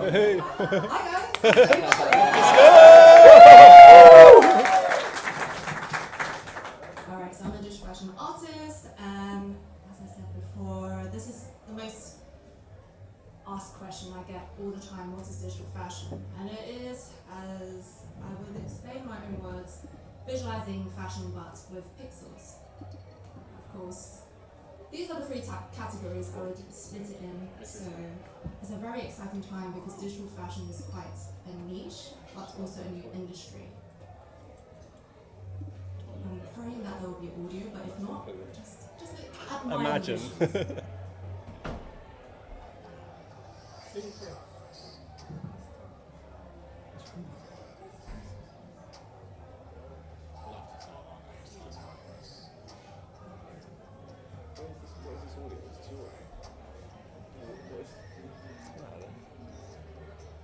Hey. Hi guys. Alright, so I'm a digital fashion artist, and as I said before, this is the most asked question I get all the time: what is digital fashion? And it is, as I will explain in my own words, visualizing fashion but with pixels. Of course, these are the three categories I would split it in. So it's a very exciting time because digital fashion is quite a niche, but also a new industry. I'm praying that there will be audio, but if not, just add my Imagine. ambitions.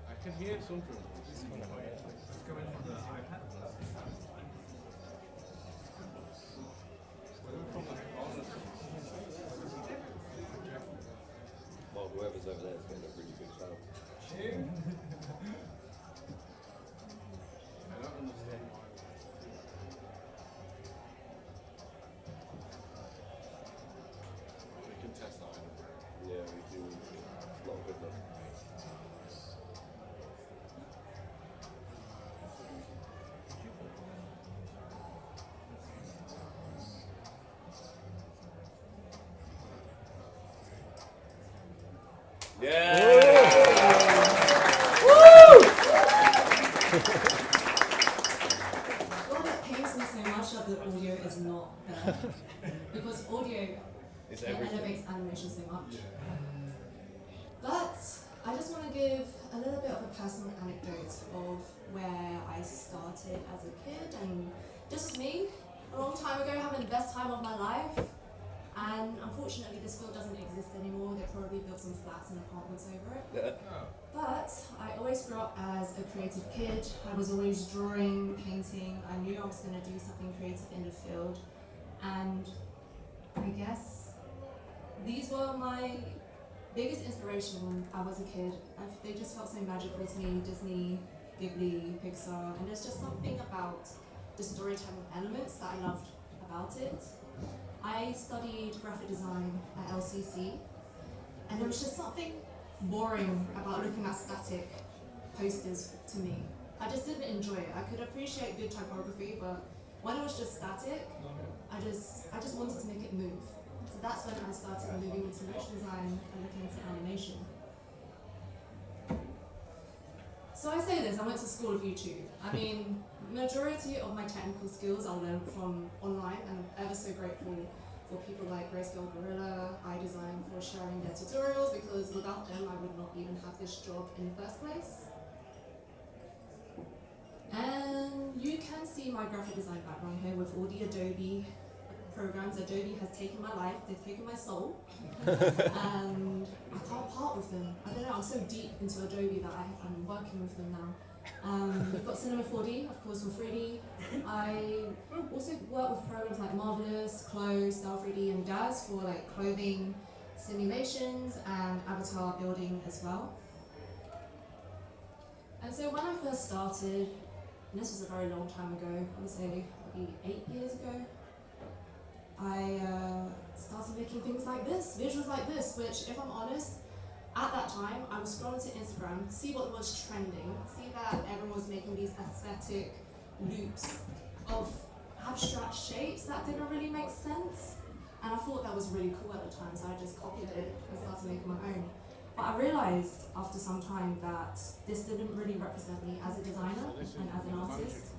I can hear something. Let's go in on the iPad. Well, whoever's over there is getting a really good sound. I don't understand why. We can test that. Yeah, we do a lot of good luck. Yeah! Well, it pains me so much that the audio is not there. Because audio It's it everything. elevates animation so much. But I just want to give a little bit of a personal anecdote of where I started as a kid, and this was me a long time ago having the best time of my life. And unfortunately, this field doesn't exist anymore. They probably built some flats and apartments over it. Yeah. But I always grew up as a creative kid. I was always drawing, painting. I knew I was going to do something creative in the field. And I guess these were my biggest inspiration when I was a kid. They just felt so magical to me. Disney, Ghibli, Pixar. And there's just something about the storytelling elements that I loved about it. I studied graphic design at LCC, and there was just something boring about looking at static posters to me. I just didn't enjoy it. I could appreciate good typography, but when it was just static, I just wanted to make it move. So that's when I started moving into motion design and looking into animation. So I say this, I went to school of YouTube. I mean, majority of my technical skills I learned from online, and I'm ever so grateful for people like Grayscale Gorilla, iDesign for sharing their tutorials, because without them I would not even have this job in the first place. And you can see my graphic design background here with all the Adobe programs. Adobe has taken my life, they've taken my soul, and I can't part with them. I don't know, I'm so deep into Adobe that I'm working with them now. We've got Cinema 4D, of course, for 3D. I also work with programs like Marvelous, Close, Style 3D, and Daz for like clothing simulations and avatar building as well. And so when I first started, and this was a very long time ago, I would say maybe 8 years ago, I started making things like this, visuals like this, which, if I'm honest, at that time, I was scrolling to Instagram, see what was trending, see that everyone was making these aesthetic loops of abstract shapes that didn't really make sense. And I thought that was really cool at the time, so I just copied it and started making my own. But I realized after some time that this didn't really represent me as a designer and as an artist.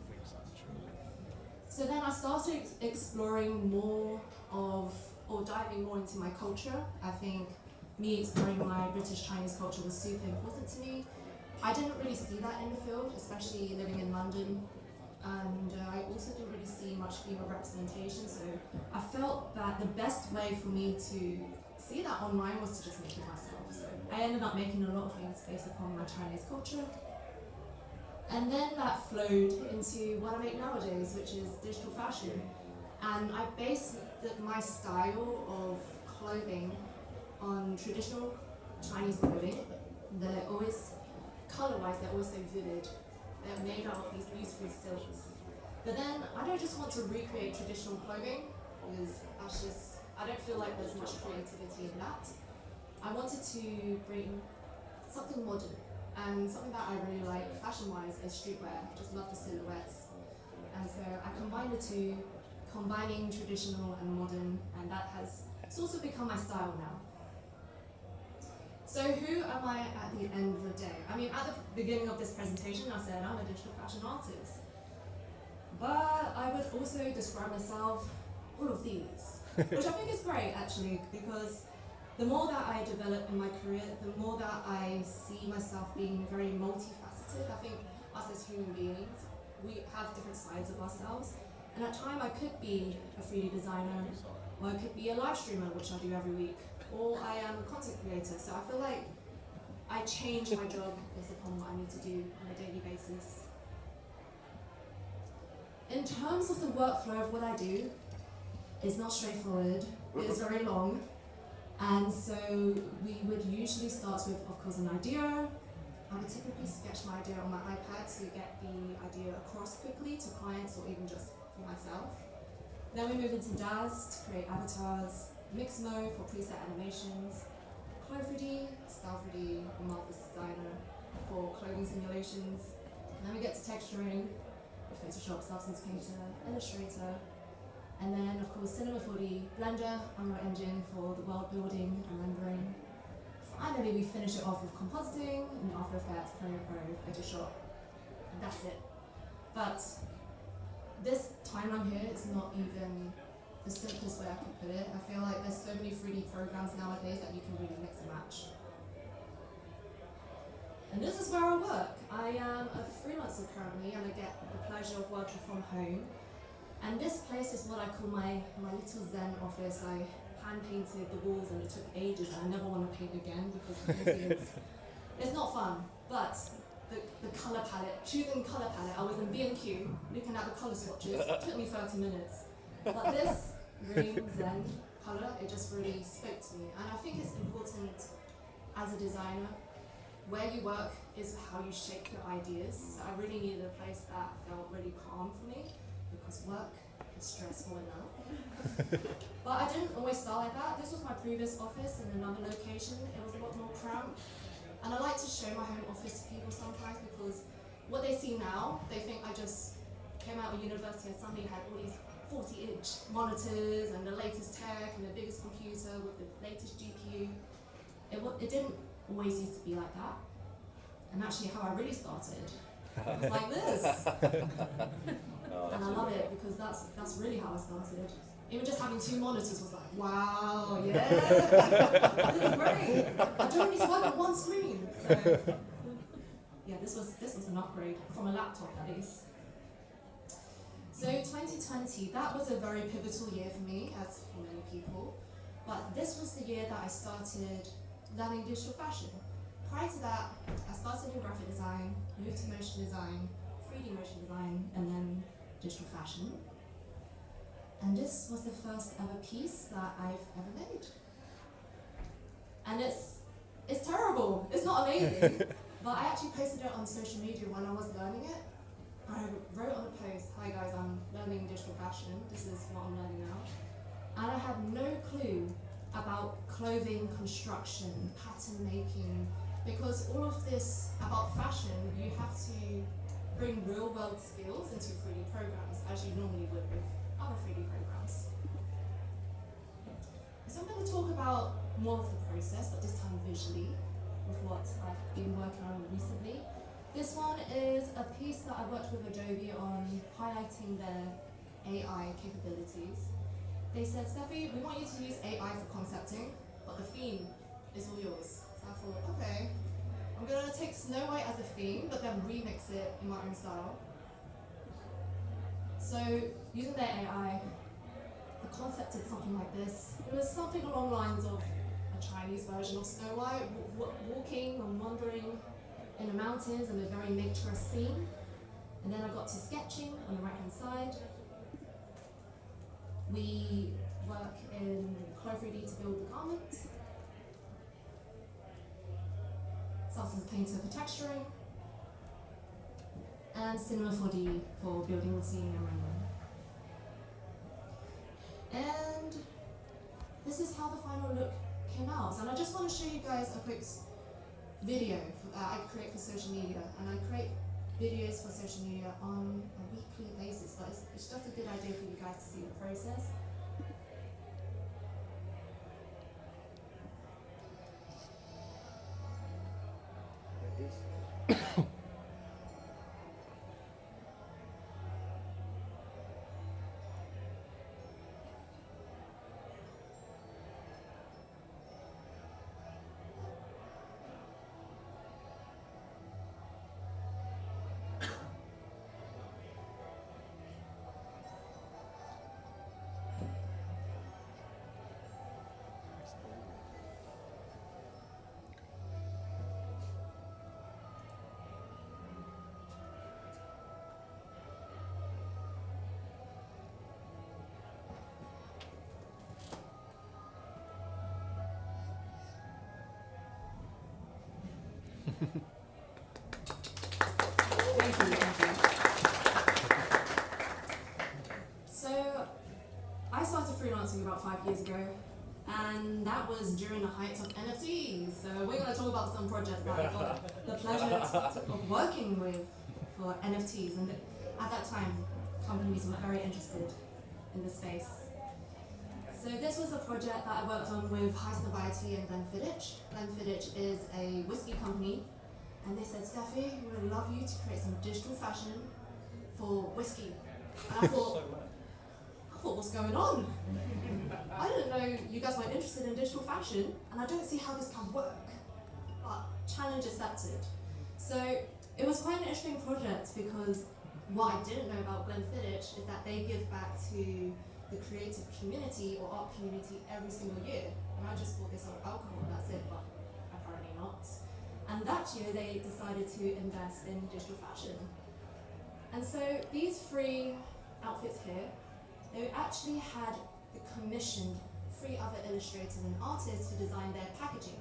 So then I started exploring more of, or diving more into my culture. I think me exploring my British Chinese culture was super important to me. I didn't really see that in the field, especially living in London. And I also didn't really see much female representation, so I felt that the best way for me to see that online was to just make it myself. So I ended up making a lot of things based upon my Chinese culture. And then that flowed into what I make nowadays, which is digital fashion. And I base my style of clothing on traditional Chinese clothing. They're always colour-wise, they're also vivid. They're made out of these beautiful silks. But then I don't just want to recreate traditional clothing, because I don't feel like there's much creativity in that. I wanted to bring something modern, and something that I really like fashion-wise is streetwear. I just love the silhouettes. And so I combined the two, combining traditional and modern, and that has sort of become my style now. So who am I at the end of the day? I mean, at the beginning of this presentation, I said I'm a digital fashion artist. But I would also describe myself all of these, which I think is great actually, because the more that I develop in my career, the more that I see myself being very multifaceted. I think us as human beings, we have different sides of ourselves. And at times I could be a 3D designer, or I could be a live streamer, which I do every week, or I am a content creator. So I feel like I change my job based upon what I need to do on a daily basis. In terms of the workflow of what I do, it's not straightforward, it is very long. And so we would usually start with, of course, an idea. I would typically sketch my idea on my iPad to get the idea across quickly to clients or even just for myself. Then we move into DAZ to create avatars, Mixmo for preset animations, Clo 3D, Style 3D, and Marvelous Designer for clothing simulations. And then we get to texturing, with Photoshop, Substance Painter, Illustrator, and then of course Cinema 4D, Blender, Unreal Engine for the world building and rendering. Finally we finish it off with compositing in After Effects, Premiere Pro, Photoshop, and that's it. But this timeline here is not even the simplest way I can put it. I feel like there's so many 3D programs nowadays that you can really mix and match. And this is where I work. I am a freelancer currently, and I get the pleasure of working from home. And this place is what I call my little Zen office. I hand painted the walls and it took ages, and I never want to paint again because it's not fun. But the colour palette, choosing colour palette, I was in B&Q looking at the colour swatches, it took me 30 minutes. But this green Zen colour, it just really spoke to me. And I think it's important as a designer, where you work is how you shape your ideas. So I really needed a place that felt really calm for me, because work is stressful enough. But I didn't always start like that. This was my previous office in another location. It was a lot more cramped. And I like to show my home office to people sometimes, because what they see now, they think I just came out of university and suddenly had all these 40-inch monitors and the latest tech and the biggest computer with the latest GPU. It didn't always used to be like that. And actually how I really started was like this. And I love it, because that's really how I started. Even just having 2 monitors was like, wow, yeah, this is great. I don't need to work on one screen. So yeah, this was an upgrade from a laptop at least. So 2020, that was a very pivotal year for me, as for many people. But this was the year that I started learning digital fashion. Prior to that, I started in graphic design, moved to motion design, 3D motion design, and then digital fashion. And this was the first ever piece that I've ever made. And it's terrible, it's not amazing, but I actually posted it on social media when I was learning it. I wrote on a post, hi guys, I'm learning digital fashion, this is what I'm learning now. And I had no clue about clothing construction, pattern making, because all of this about fashion, you have to bring real world skills into 3D programs, as you normally would with other 3D programs. So I'm going to talk about more of the process, but this time visually, with what I've been working on recently. This one is a piece that I worked with Adobe on, highlighting their AI capabilities. They said, Stephy, we want you to use AI for concepting, but the theme is all yours. So I thought, okay, I'm going to take Snow White as a theme, but then remix it in my own style. So using their AI, the concept did something like this. It was something along the lines of a Chinese version of Snow White, walking and wandering in the mountains in a very natureous scene. And then I got to sketching on the right hand side. We work in Clo 3D to build the garment. Substance Painter for texturing. and Cinema 4D for building the scene and rendering. And this is how the final look came out. And I just want to show you guys a quick video I create for social media. And I create videos for social media on a weekly basis, but it's just a good idea for you guys to see the process. Thank you. So, I started freelancing about 5 years ago, and that was during the height of NFTs. So we're going to talk about some projects that I got the pleasure of working with for NFTs. And at that time, companies were very interested in the space. So this was a project that I worked on with High Snobiety and Glenfiddich. Glenfiddich is a whiskey company, and they said, Stephy, we would love you to create some digital fashion for whiskey. And I thought, what's going on? I didn't know you guys were interested in digital fashion, and I don't see how this can work. But challenge accepted. So it was quite an interesting project because what I didn't know about Glenfiddich is that they give back to the creative community or art community every single year. And I just thought they sold alcohol, that's it, but apparently not. And that year they decided to invest in digital fashion. And so these 3 outfits here, they actually had commissioned 3 other illustrators and artists to design their packaging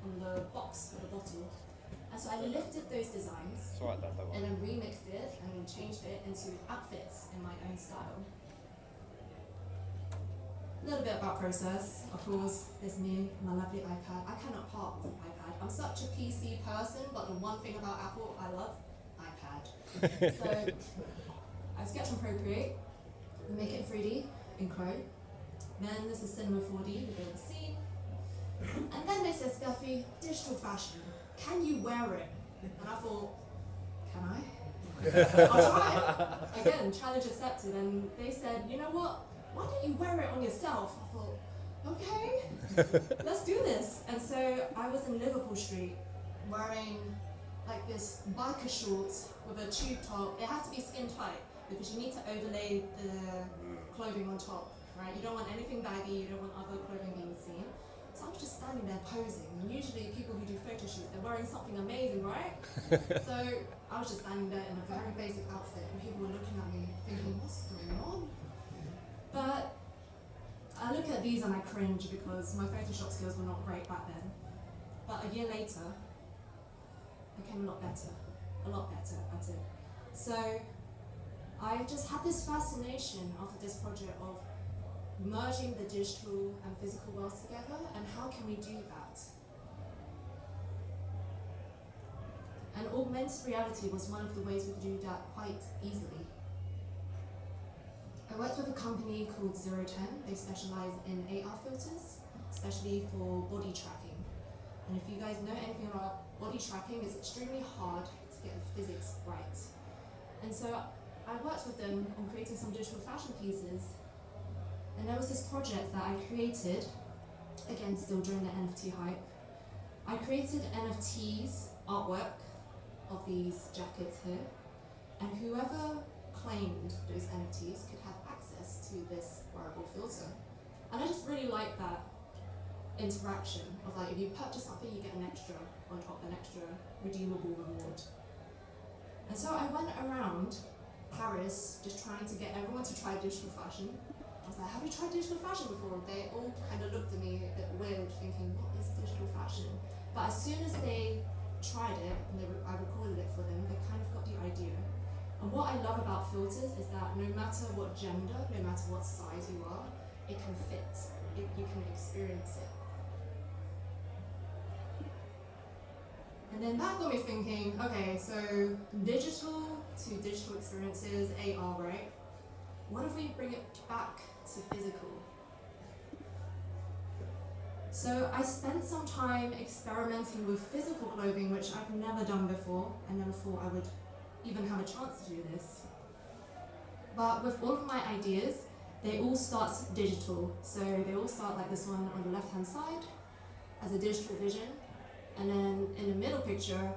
on the box or the bottle. And so I lifted those designs and then remixed it and changed it into outfits in my own style. A little bit about process. Of course, there's me, my lovely iPad. I cannot part with iPad. I'm such a PC person, but the one thing about Apple, I love iPad. So I sketch and Procreate, we make it in 3D in Chrome. Then this is Cinema 4D, we build a scene. And then they said, Steffi, digital fashion, can you wear it? And I thought, can I? I'll try. Again, challenge accepted. And they said, you know what? Why don't you wear it on yourself? I thought, okay, let's do this. And so I was in Liverpool Street wearing like this biker shorts with a tube top. It has to be skin tight because you need to overlay the clothing on top, right? You don't want anything baggy, you don't want other clothing being seen. So I was just standing there posing, and usually people who do photo shoots, they're wearing something amazing, right? So I was just standing there in a very basic outfit, and people were looking at me thinking, what's going on? But I look at these and I cringe because my Photoshop skills were not great back then. But a year later, I became a lot better at it. So I just had this fascination after this project of merging the digital and physical worlds together, and how can we do that? And augmented reality was one of the ways we could do that quite easily. I worked with a company called 010. They specialize in AR filters, especially for body tracking. And if you guys know anything about body tracking, it's extremely hard to get the physics right. And so I worked with them on creating some digital fashion pieces. And there was this project that I created, again still during the NFT hype. I created NFTs, artwork of these jackets here, and whoever claimed those NFTs could have access to this wearable filter. And I just really like that interaction of like, if you purchase something, you get an extra on top, an extra redeemable reward. And so I went around Paris just trying to get everyone to try digital fashion. I was like, have you tried digital fashion before? They all kind of looked at me a bit weird, thinking, what is digital fashion? But as soon as they tried it, and I recorded it for them, they kind of got the idea. And what I love about filters is that no matter what gender, no matter what size you are, it can fit. You can experience it. And then that got me thinking, okay, so digital to digital experiences, AR, right? What if we bring it back to physical? So I spent some time experimenting with physical clothing, which I've never done before. I never thought I would even have a chance to do this. But with all of my ideas, they all start digital. So they all start like this one on the left-hand side as a digital vision. And then in the middle picture,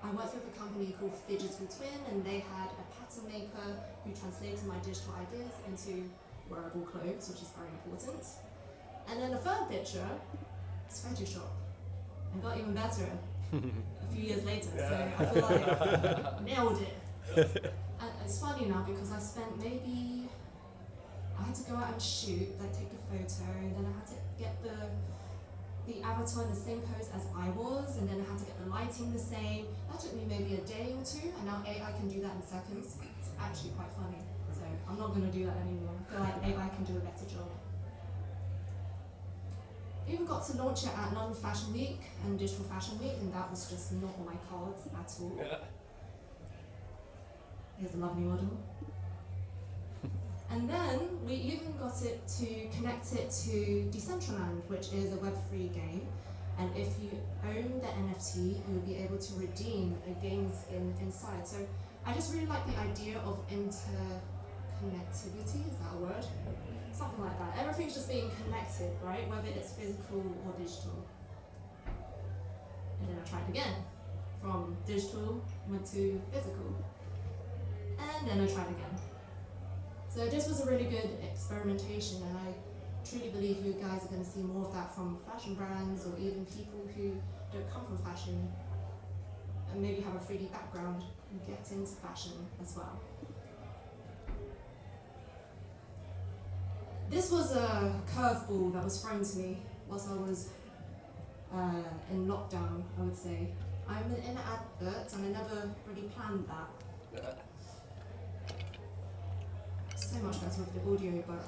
I worked with a company called Digital Twin, and they had a pattern maker who translated my digital ideas into wearable clothes, which is very important. And then the third picture is Photoshop, and got even better a few years later. So I feel like nailed it. And it's funny now because I spent I had to go out and shoot, like take the photo, and then I had to get the avatar in the same pose as I was, and then I had to get the lighting the same. That took me maybe a day or two, and now AI can do that in seconds. It's actually quite funny. So I'm not going to do that anymore. I feel like AI can do a better job. I even got to launch it at London Fashion Week and Digital Fashion Week, and that was just not on my cards at all. Here's a lovely model. And then we even got it to connect it to Decentraland, which is a Web3 game. And if you own the NFT, you'll be able to redeem a game skin inside. So I just really like the idea of interconnectivity, is that a word? Something like that. Everything's just being connected, right? Whether it's physical or digital. And then I tried again. From digital, went to physical. And then I tried again. So this was a really good experimentation, and I truly believe you guys are going to see more of that from fashion brands or even people who don't come from fashion and maybe have a 3D background and get into fashion as well. This was a curveball that was thrown to me whilst I was in lockdown, I would say. I'm in an advert and I never really planned that. So much better with the audio, but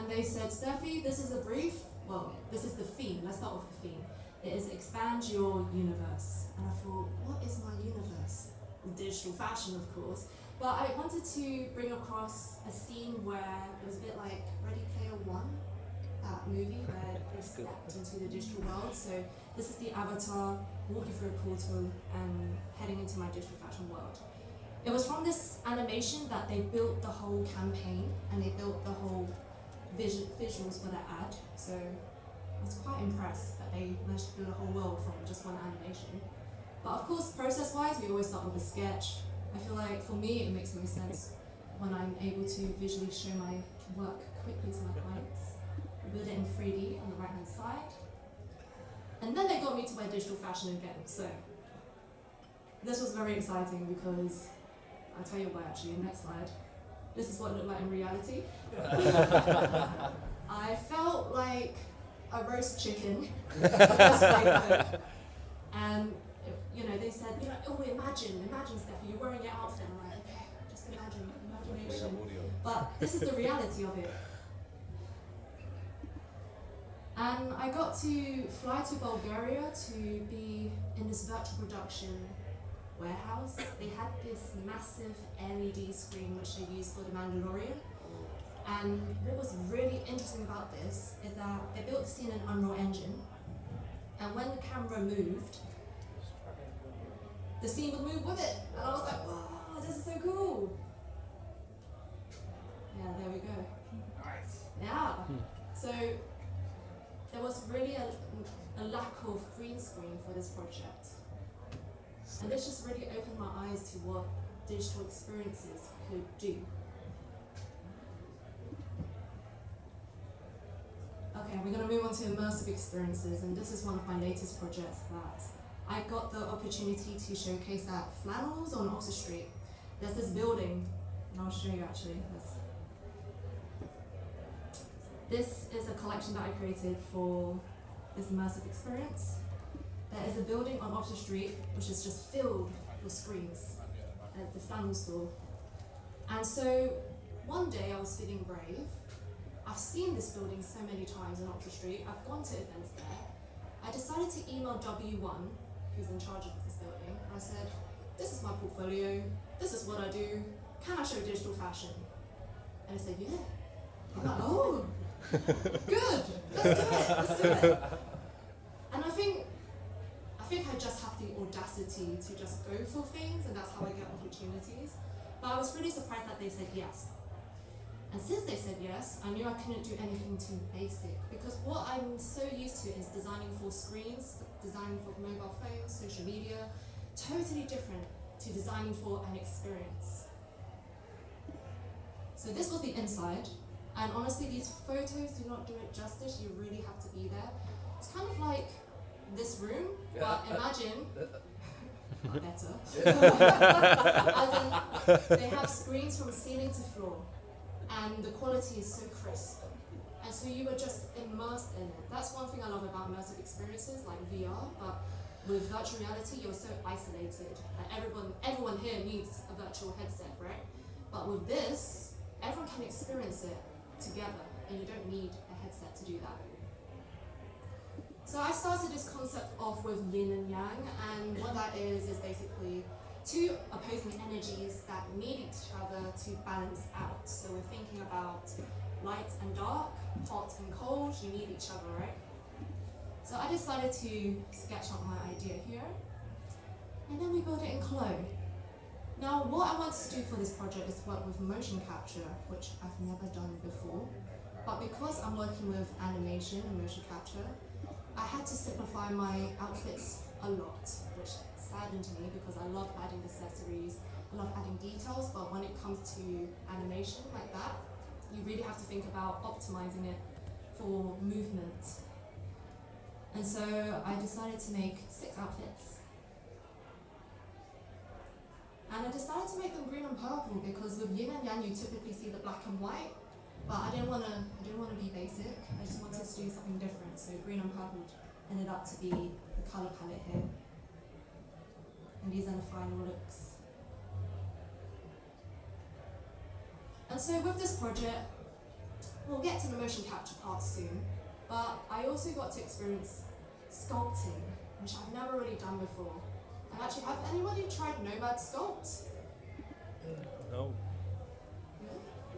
they said, Stephy, this is a brief, well, this is the theme, let's start with the theme. It is expand your universe. And I thought, what is my universe? Digital fashion, of course. But I wanted to bring across a scene where it was a bit like Ready Player One, that movie where they stepped into the digital world. So this is the avatar walking through a portal and heading into my digital fashion world. It was from this animation that they built the whole campaign and they built the whole visuals for that ad, so I was quite impressed that they managed to build a whole world from just one animation. But of course, process-wise, we always start with a sketch. I feel like for me, it makes most sense when I'm able to visually show my work quickly to my clients. I build it in 3D on the right-hand side. And then they got me to wear digital fashion again, so this was very exciting because, I'll tell you why actually, next slide. This is what it looked like in reality. I felt like a roast chicken. And they said, oh, imagine Stephy, you're wearing your outfit. I'm like, okay, just imagination. But this is the reality of it. And I got to fly to Bulgaria to be in this virtual production warehouse. They had this massive LED screen which they used for The Mandalorian. And what was really interesting about this is that they built the scene in Unreal Engine, and when the camera moved, the scene would move with it. And I was like, wow, this is so cool. Yeah, there we go. Nice. Yeah. So there was really a lack of green screen for this project. And this just really opened my eyes to what digital experiences could do. Okay, we're going to move on to immersive experiences, and this is one of my latest projects that I got the opportunity to showcase at Flannels on Oxford Street. There's this building, and I'll show you actually. This is a collection that I created for this immersive experience. There is a building on Oxford Street which is just filled with screens at the Flannel store. And so one day I was feeling brave. I've seen this building so many times on Oxford Street. I've gone to events there. I decided to email W1, who's in charge of this building. I said, this is my portfolio, this is what I do, can I show digital fashion? And they said, yeah. I'm like, oh, good, let's do it. And I think I just have the audacity to just go for things, and that's how I get opportunities. But I was really surprised that they said yes. And since they said yes, I knew I couldn't do anything too basic, because what I'm so used to is designing for screens, designing for mobile phones, social media, totally different to designing for an experience. So this was the inside, and honestly these photos do not do it justice. You really have to be there. It's kind of like this room, but imagine better. As in, they have screens from ceiling to floor, and the quality is so crisp, and so you were just immersed in it. That's one thing I love about immersive experiences like VR, but with virtual reality you're so isolated. Like everyone here needs a virtual headset, right? But with this, everyone can experience it together, and you don't need a headset to do that. So I started this concept off with yin and yang, and what that is basically two opposing energies that need each other to balance out. So we're thinking about light and dark, hot and cold, you need each other, right? So I decided to sketch out my idea here, and then we built it in Cologne. Now what I wanted to do for this project is work with motion capture, which I've never done before. But because I'm working with animation and motion capture, I had to simplify my outfits a lot, which saddened me because I love adding accessories, I love adding details, but when it comes to animation like that, you really have to think about optimizing it for movement. And so I decided to make 6 outfits. And I decided to make them green and purple because with yin and yang you typically see the black and white, but I didn't want to be basic. I just wanted to do something different. So green and purple ended up to be the color palette here. And these are the final looks. And so with this project, we'll get to the motion capture part soon, but I also got to experience sculpting, which I've never really done before. And actually, have anybody tried Nomad Sculpt? No.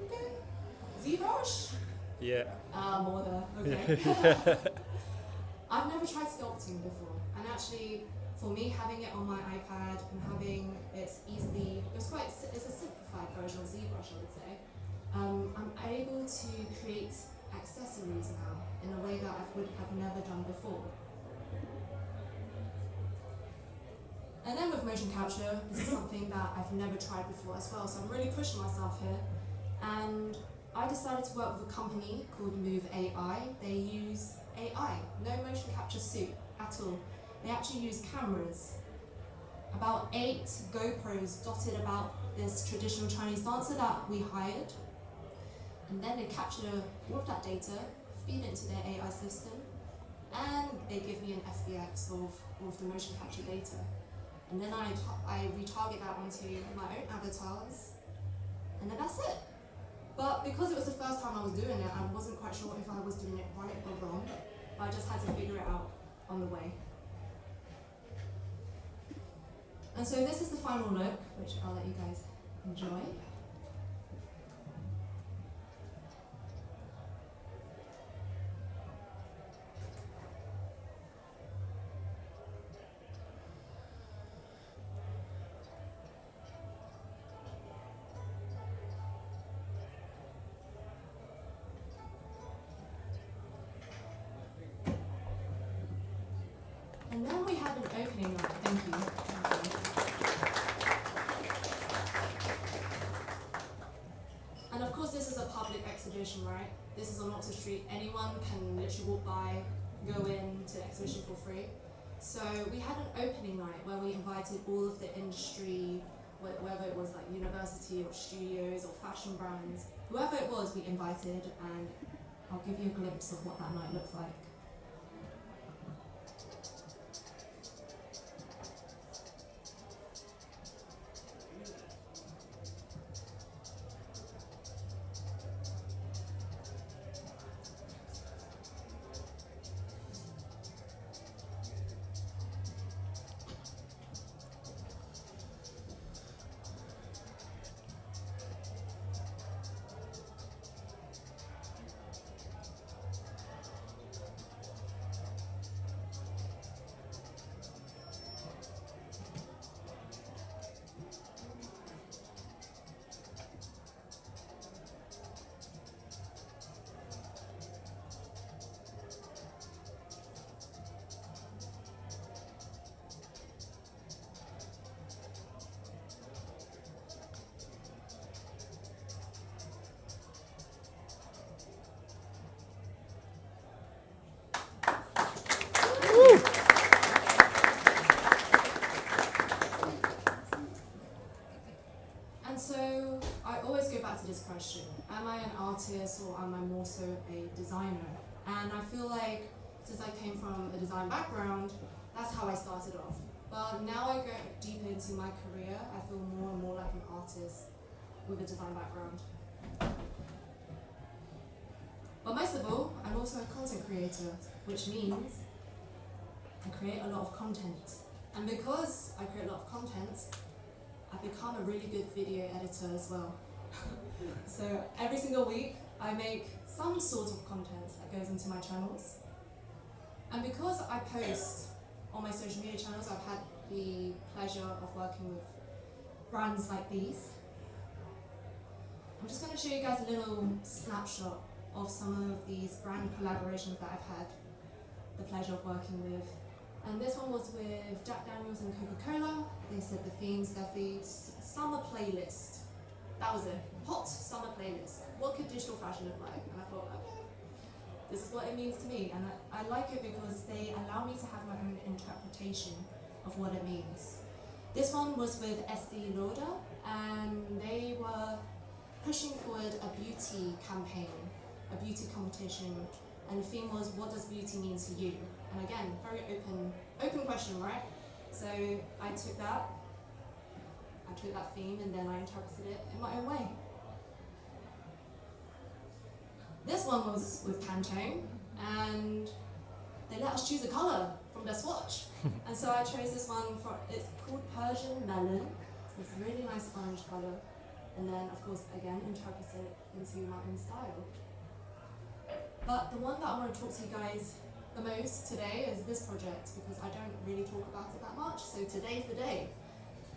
Okay. ZBrush? Yeah. More there, okay. I've never tried sculpting before, and actually, for me, having it on my iPad and having it's a simplified version of ZBrush, I would say. I'm able to create accessories now in a way that I would have never done before. And then with motion capture, this is something that I've never tried before as well, so I'm really pushing myself here. And I decided to work with a company called Move AI. They use AI, no motion capture suit at all. They actually use cameras. About 8 GoPros dotted about this traditional Chinese dancer that we hired. And then they capture all of that data, feed it into their AI system, and they give me an FBX of all of the motion capture data. And then I retarget that onto my own avatars, and then that's it. But because it was the first time I was doing it, I wasn't quite sure if I was doing it right or wrong. But I just had to figure it out on the way. And so this is the final look, which I'll let you guys enjoy. And then we had an opening night. Thank you. And of course, this is a public exhibition, right? This is on Oxford Street. Anyone can literally walk by, go in to the exhibition for free. So we had an opening night where we invited all of the industry, whether it was like university or studios or fashion brands, whoever it was, we invited, and I'll give you a glimpse of what that night looked like. And so I always go back to this question, am I an artist or am I more so a designer? And I feel like since I came from a design background, that's how I started off. But now I go deeper into my career, I feel more and more like an artist with a design background. But most of all, I'm also a content creator, which means I create a lot of content. And because I create a lot of content, I've become a really good video editor as well. So every single week, I make some sort of content that goes into my channels. And because I post on my social media channels, I've had the pleasure of working with brands like these. I'm just going to show you guys a little snapshot of some of these brand collaborations that I've had the pleasure of working with. And this one was with Jack Daniels and Coca-Cola. They said the theme, Stephy, summer playlist. That was it, hot summer playlist. What could digital fashion look like? And I thought, okay, this is what it means to me. And I like it because they allow me to have my own interpretation of what it means. This one was with Estee Lauder, and they were pushing forward a beauty campaign, a beauty competition, and the theme was, what does beauty mean to you? And again, very open question, right? So I took that theme and then I interpreted it in my own way. This one was with Pantone, and they let us choose a colour from their swatch. And so I chose this one, it's called Persian Melon. So it's a really nice orange colour. And then, of course, again, interpret it into my own style. But the one that I want to talk to you guys the most today is this project, because I don't really talk about it that much, so today's the day.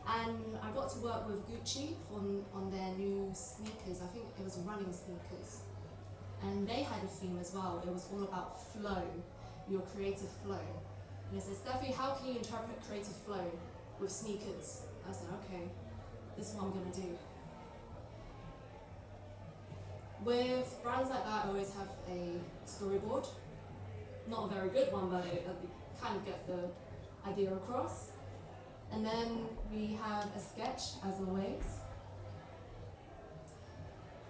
And I got to work with Gucci on their new sneakers. I think it was running sneakers. And they had a theme as well. It was all about flow, your creative flow. And it said, Stephy, how can you interpret creative flow with sneakers? I said, okay, this is what I'm gonna do. With brands like that, I always have a storyboard. Not a very good one, but it kind of gets the idea across. And then we have a sketch, as always.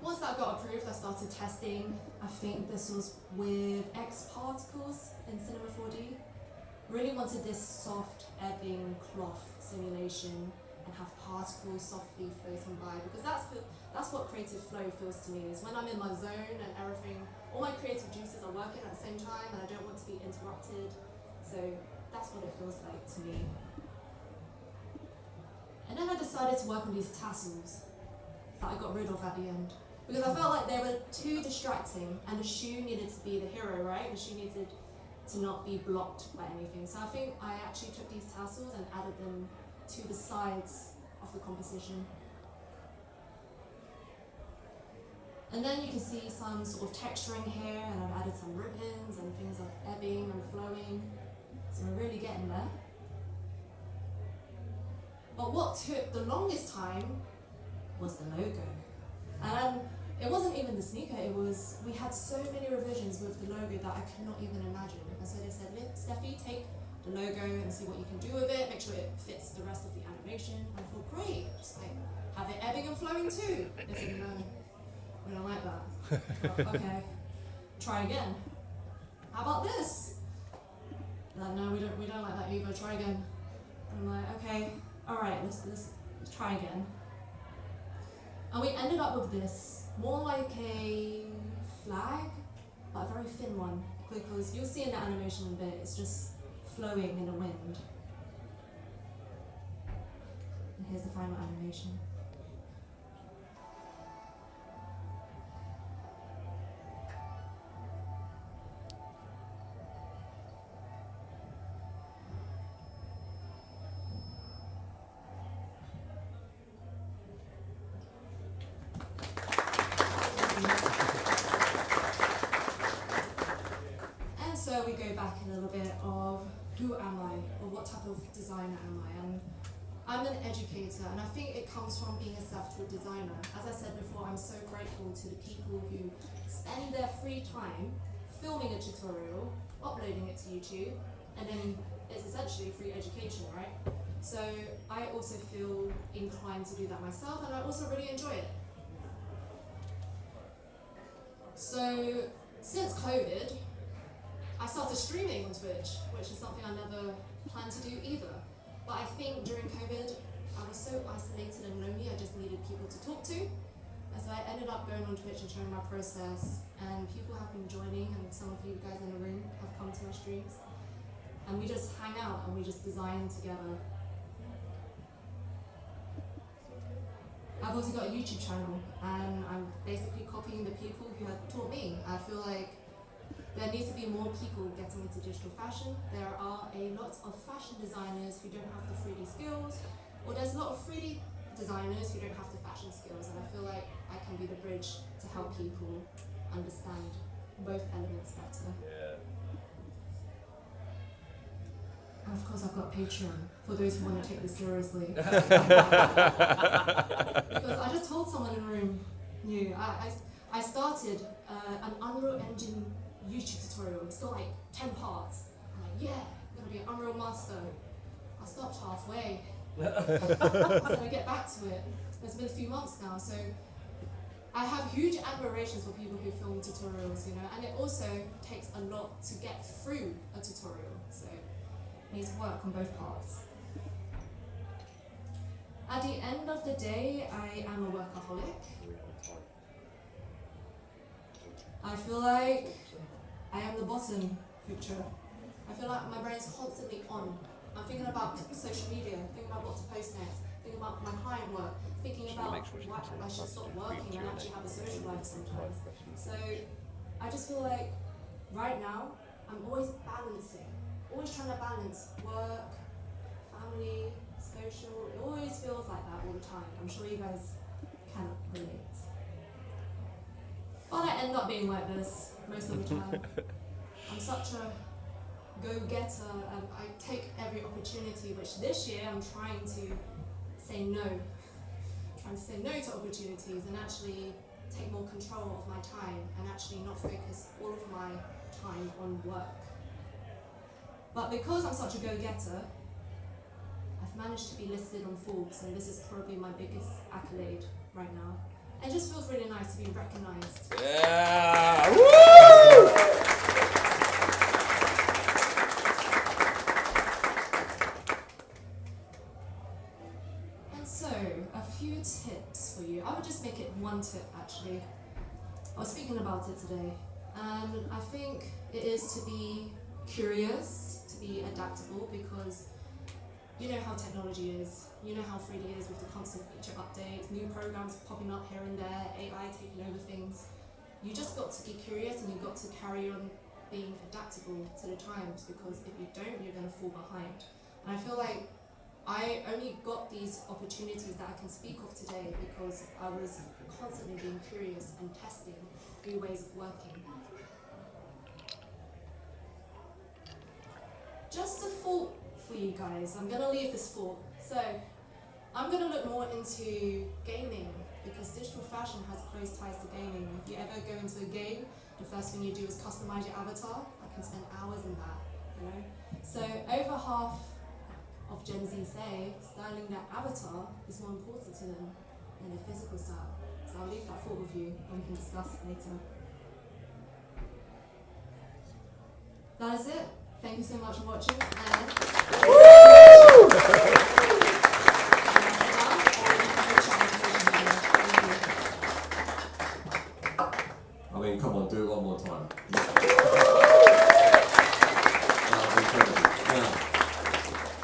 Once that got approved, I started testing. I think this was with X particles in Cinema 4D. Really wanted this soft ebbing cloth simulation and have particles softly floating by, because that's what creative flow feels to me, is when I'm in my zone and everything, all my creative juices are working at the same time and I don't want to be interrupted. So that's what it feels like to me. And then I decided to work on these tassels that I got rid of at the end, because I felt like they were too distracting and the shoe needed to be the hero, right? The shoe needed to not be blocked by anything. So I think I actually took these tassels and added them to the sides of the composition. And then you can see some sort of texturing here, and I've added some ribbons and things like ebbing and flowing. So we're really getting there. But what took the longest time was the logo. And it wasn't even the sneaker, we had so many revisions with the logo that I could not even imagine. And so they said, Steffi, take the logo and see what you can do with it, make sure it fits the rest of the animation. And I thought, great, just like have it ebbing and flowing too. They said, no, we don't like that. Well, okay, try again. How about this? They're like, no, we don't like that either, try again. And I'm like, okay, alright, let's try again. And we ended up with this, more like a flag, but a very thin one, because you'll see in the animation in a bit, it's just flowing in the wind. And here's the final animation. And so we go back a little bit of who am I, or what type of designer am I? And I'm an educator, and I think it comes from being a self-taught designer. As I said before, I'm so grateful to the people who spend their free time filming a tutorial, uploading it to YouTube, and then it's essentially free education, right? So I also feel inclined to do that myself, and I also really enjoy it. So since COVID, I started streaming on Twitch, which is something I never planned to do either. But I think during COVID, I was so isolated and lonely, I just needed people to talk to. And so I ended up going on Twitch and showing my process, and people have been joining, and some of you guys in the room have come to my streams. And we just hang out and we just design together. I've also got a YouTube channel, and I'm basically copying the people who have taught me. I feel like there needs to be more people getting into digital fashion. There are a lot of fashion designers who don't have the 3D skills, or there's a lot of 3D designers who don't have the fashion skills, and I feel like I can be the bridge to help people understand both elements better. Yeah. And of course I've got Patreon, for those who want to take this seriously. Because I just told someone in the room, I started an Unreal Engine YouTube tutorial. It's got like 10 parts. I'm like, yeah, I'm gonna be an Unreal Master. I stopped halfway. I was gonna get back to it. It's been a few months now, so I have huge admirations for people who film tutorials, and it also takes a lot to get through a tutorial, so it needs work on both parts. At the end of the day, I am a workaholic. I feel like I am the bottom picture. I feel like my brain's constantly on. I'm thinking about social media, thinking about what to post next, thinking about my client work, thinking about why I should stop working and actually have a social life sometimes. So I just feel like right now I'm always balancing, always trying to balance work, family, social. It always feels like that all the time. I'm sure you guys can relate. But I end up being like this most of the time. I'm such a go-getter, and I take every opportunity, which this year I'm trying to say no. Trying to say no to opportunities and actually take more control of my time and actually not focus all of my time on work. But because I'm such a go-getter, I've managed to be listed on Forbes, and this is probably my biggest accolade right now. It just feels really nice to be recognized. Yeah! Woo! And so, a few tips for you. I would just make it one tip actually. I was speaking about it today, and I think it is to be curious, to be adaptable, because you know how technology is, you know how 3D is with the constant feature updates, new programs popping up here and there, AI taking over things. You just got to be curious, and you've got to carry on being adaptable to the times, because if you don't, you're going to fall behind. And I feel like I only got these opportunities that I can speak of today because I was constantly being curious and testing new ways of working. Just a thought for you guys. I'm gonna leave this thought. So, I'm gonna look more into gaming because digital fashion has close ties to gaming. If you ever go into a game, the first thing you do is customize your avatar. I can spend hours in that, you know? So, over half of Gen Z say styling their avatar is more important to them than their physical style. So, I'll leave that thought with you and we can discuss it later. That is it. Thank you so much for watching. I mean, come on, do it one more time. Now,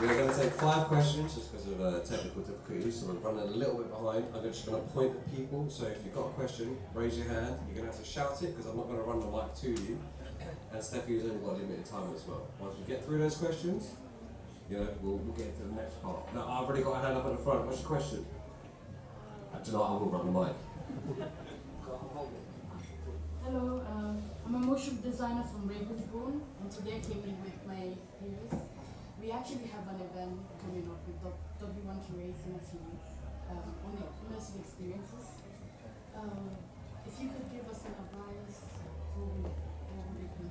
we're going to take 5 questions just because of technical difficulties, so we're running a little bit behind. I'm just going to point at people, so if you've got a question, raise your hand. You're going to have to shout it because I'm not going to run the mic to you. And Stephy has only got a limited time as well. Once we get through those questions, you know, we'll get to the next part. Now, I've already got a hand up at the front. What's your question? Do you know what? I will run the mic. Hello, I'm a motion designer from Ravensbourne, and today I came in with my peers. We actually have an event coming up with W1 Curates in a few weeks on the immersive experiences. If you could give us an advice, what would it be?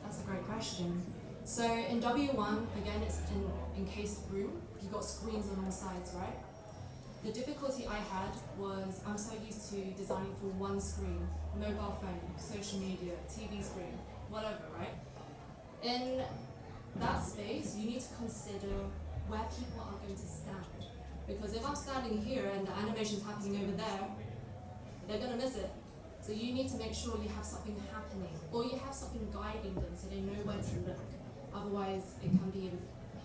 That's a great question. So in W1, again, it's an encased room. You've got screens on all sides, right? The difficulty I had was I'm so used to designing for one screen, mobile phone, social media, TV screen, whatever, right? In that space, you need to consider where people are going to stand. Because if I'm standing here and the animation's happening over there, they're going to miss it. So you need to make sure you have something happening, or you have something guiding them so they know where to look. Otherwise, it can be a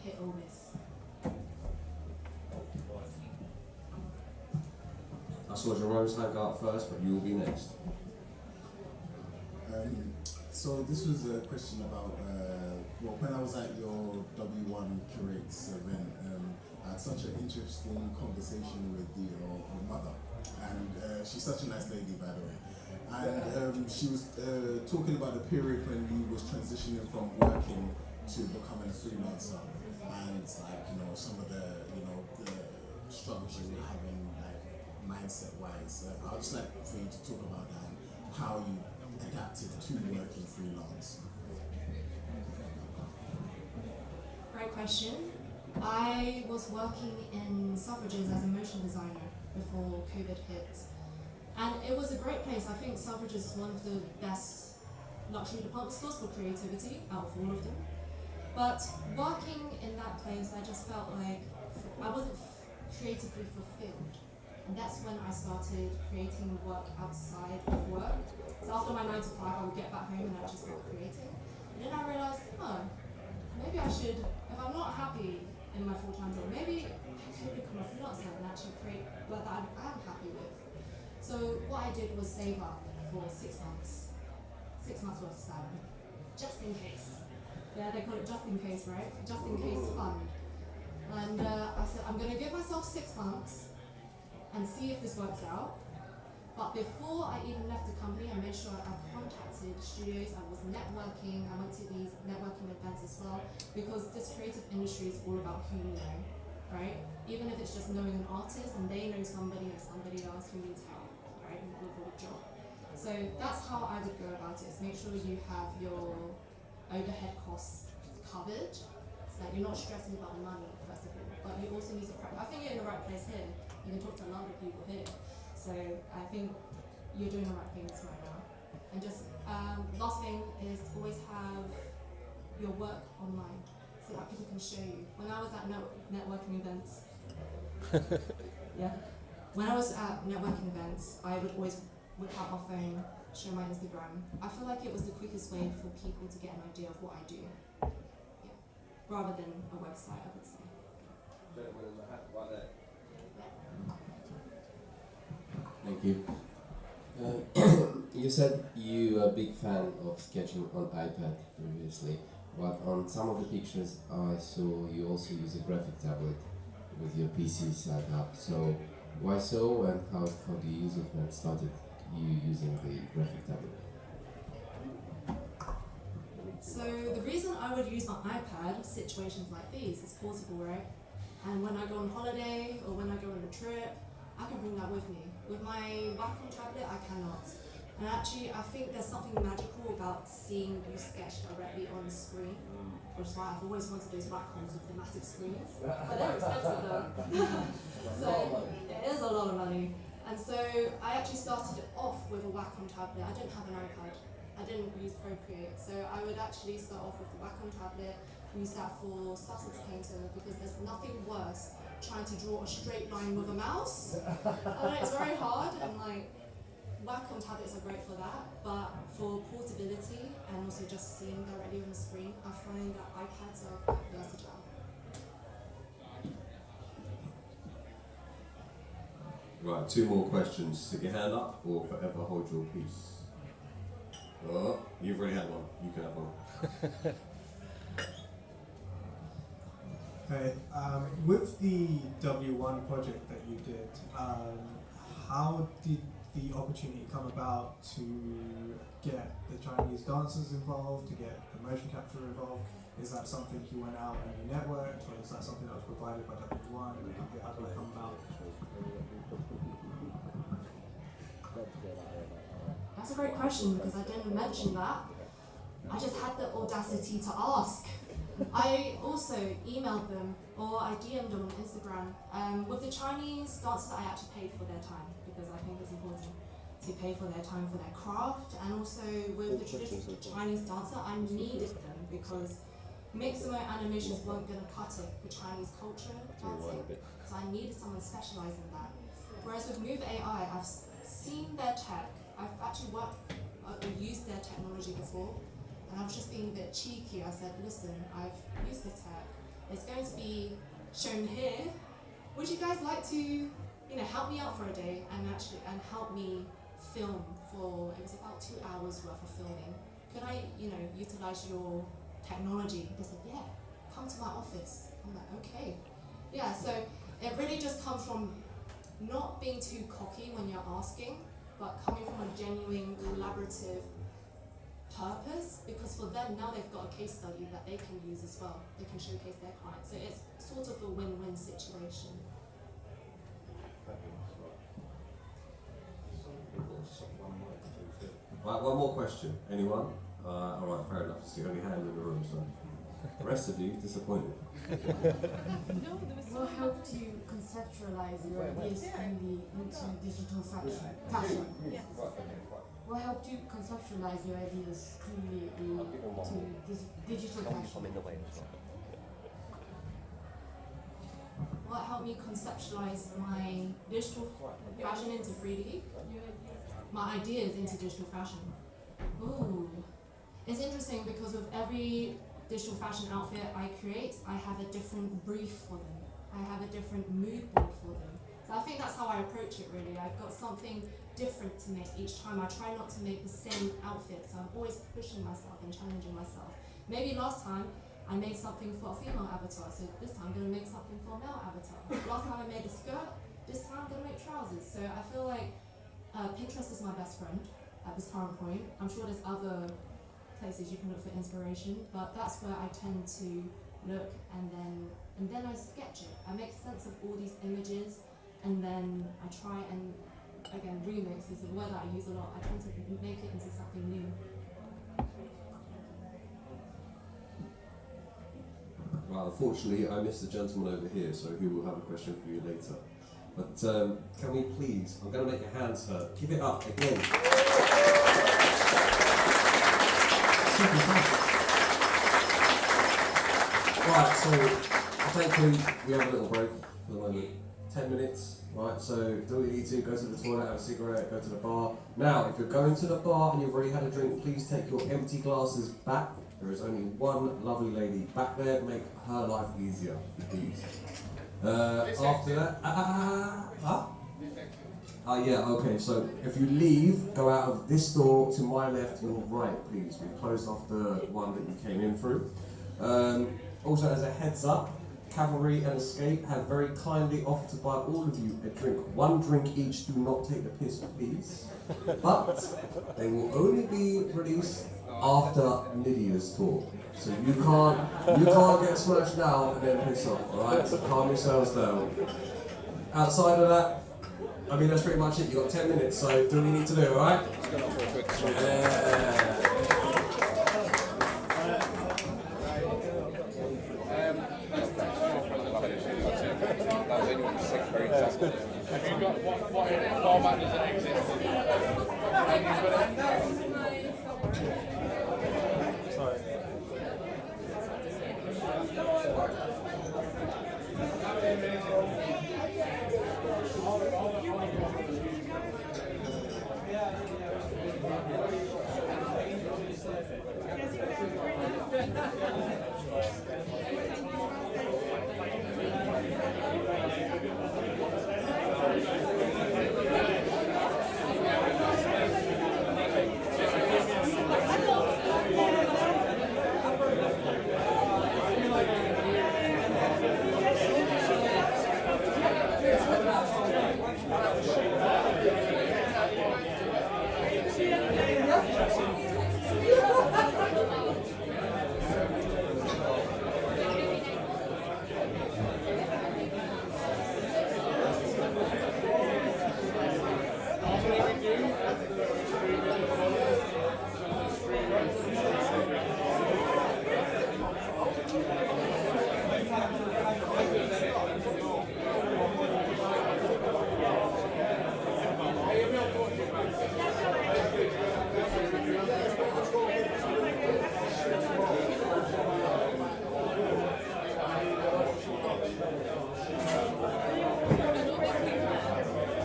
hit or miss. I saw Jerome's hand go up first, but you will be next. So this was a question about, well, when I was at your W1 Curates event, I had such an interesting conversation with your mother, and she's such a nice lady, by the way. And she was talking about the period when we was transitioning from working to becoming a freelancer, and like, you know, some of the, you know, the struggles you were having, like mindset-wise. I'd just like for you to talk about that, and how you adapted to working freelance. Great question. I was working in Selfridges as a motion designer before COVID hit. And it was a great place. I think Selfridges is one of the best luxury department stores for creativity out of all of them. But working in that place, I just felt like I wasn't creatively fulfilled. And that's when I started creating work outside of work. So after my 9 to 5, I would get back home and I'd just start creating. And then I realized, oh, maybe I should, if I'm not happy in my full-time job, maybe I could become a freelancer and actually create work that I am happy with. So what I did was save up for 6 months. 6 months worth of salary, just in case. Yeah, they call it just in case, right? Just in case fund. And I said, I'm gonna give myself 6 months and see if this works out. But before I even left the company, I made sure I contacted studios, I was networking, I went to these networking events as well, because this creative industry is all about who you know, right? Even if it's just knowing an artist and they know somebody and somebody else who needs help, right, with a job. So that's how I would go about it, is make sure you have your overhead costs covered, so that you're not stressing about money, first of all, but you also need to I think you're in the right place here. You can talk to a lot of people here. So I think you're doing the right things right now. And just last thing is to always have your work online so that people can show you. When I was at networking events, yeah. When I was at networking events, I would always whip out my phone, show my Instagram. I feel like it was the quickest way for people to get an idea of what I do. Yeah. Rather than a website, I would say. Thank you. You said you are a big fan of sketching on iPad previously, but on some of the pictures I saw you also use a graphic tablet with your PC set up. So why so, and how do you use it, and started you using the graphic tablet? So the reason I would use my iPad, situations like these, is portable, right? And when I go on holiday or when I go on a trip, I can bring that with me. With my Wacom tablet, I cannot. And actually, I think there's something magical about seeing you sketch directly on the screen, which is why I've always wanted those Wacoms with the massive screens. But they're expensive though. So it is a lot of money. And so I actually started off with a Wacom tablet. I didn't have an iPad. I didn't use Procreate. So I would actually start off with the Wacom tablet, use that for Sussex Painter, because there's nothing worse trying to draw a straight line with a mouse. I know it's very hard, and like Wacom tablets are great for that, but for portability and also just seeing directly on the screen, I find that iPads are quite versatile. Right, 2 more questions. Stick your hand up or forever hold your peace. Oh, you've already had one. You can have one. Hey, with the W1 project that you did, how did the opportunity come about to get the Chinese dancers involved, to get the motion capture involved? Is that something you went out and you networked, or is that something that was provided by W1? How did it come about? That's a great question because I didn't mention that. I just had the audacity to ask. I also emailed them or I DM'd them on Instagram. With the Chinese dancers, I actually paid for their time because I think it's important to pay for their time for their craft. And also with the traditional Chinese dancer, I needed them because mixed-mode animations weren't going to cut it for Chinese culture dancing. So I needed someone specialised in that. Whereas with Move AI, I've seen their tech. I've actually used their technology before. And I was just being a bit cheeky. I said, listen, I've used the tech. It's going to be shown here. Would you guys like to, help me out for a day and help me film for, it was about 2 hours worth of filming. Could I, utilize your technology? They said, yeah, come to my office. I'm like, okay. Yeah, so it really just comes from not being too cocky when you're asking, but coming from a genuine collaborative purpose, because for them now they've got a case study that they can use as well. They can showcase their clients. So it's sort of a win-win situation. Right, one more question. Anyone? Alright, fair enough. It's the only hand in the room, so. The rest of you, disappointed. What helped you conceptualize your ideas clearly into digital fashion? What helped you conceptualize your ideas clearly into digital fashion? What helped me conceptualize my digital fashion into 3D? My ideas into digital fashion. Ooh. It's interesting because with every digital fashion outfit I create, I have a different brief for them. I have a different mood board for them. So I think that's how I approach it really. I've got something different to make each time. I try not to make the same outfit, so I'm always pushing myself and challenging myself. Maybe last time I made something for a female avatar, so this time I'm going to make something for a male avatar. Last time I made a skirt, this time I'm going to make trousers. So I feel like Pinterest is my best friend at this current point. I'm sure there's other places you can look for inspiration, but that's where I tend to look, and then I sketch it. I make sense of all these images, and then I try and, again, remix is a word that I use a lot. I tend to make it into something new. Well, unfortunately, I missed the gentleman over here, so he will have a question for you later. But can we please, I'm going to make your hands hurt. Give it up again. Right, so thankfully we have a little break for the moment. 10 minutes, right? So do what you need to, go to the toilet, have a cigarette, go to the bar. Now, if you're going to the bar and you've already had a drink, please take your empty glasses back. There is only one lovely lady back there. Make her life easier, please. After that, yeah, okay, so if you leave, go out of this door to my left, your right, please. We've closed off the one that you came in through. Also, as a heads up, Cavalry and Escape have very kindly offered to buy all of you a drink. One drink each. Do not take the piss, please. But they will only be released after Nidia's talk. So you can't get smashed now and then piss off, alright? So calm yourselves down. Outside of that, I mean that's pretty much it. You've got 10 minutes, so do what you need to do, alright? Yeah. Have you got what format does it exist in? Sorry.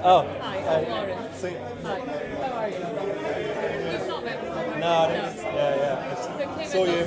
Oh. Hi, I'm Lauren. See. Hi. How are you? You've not met before? No, I didn't. Yeah. I saw you in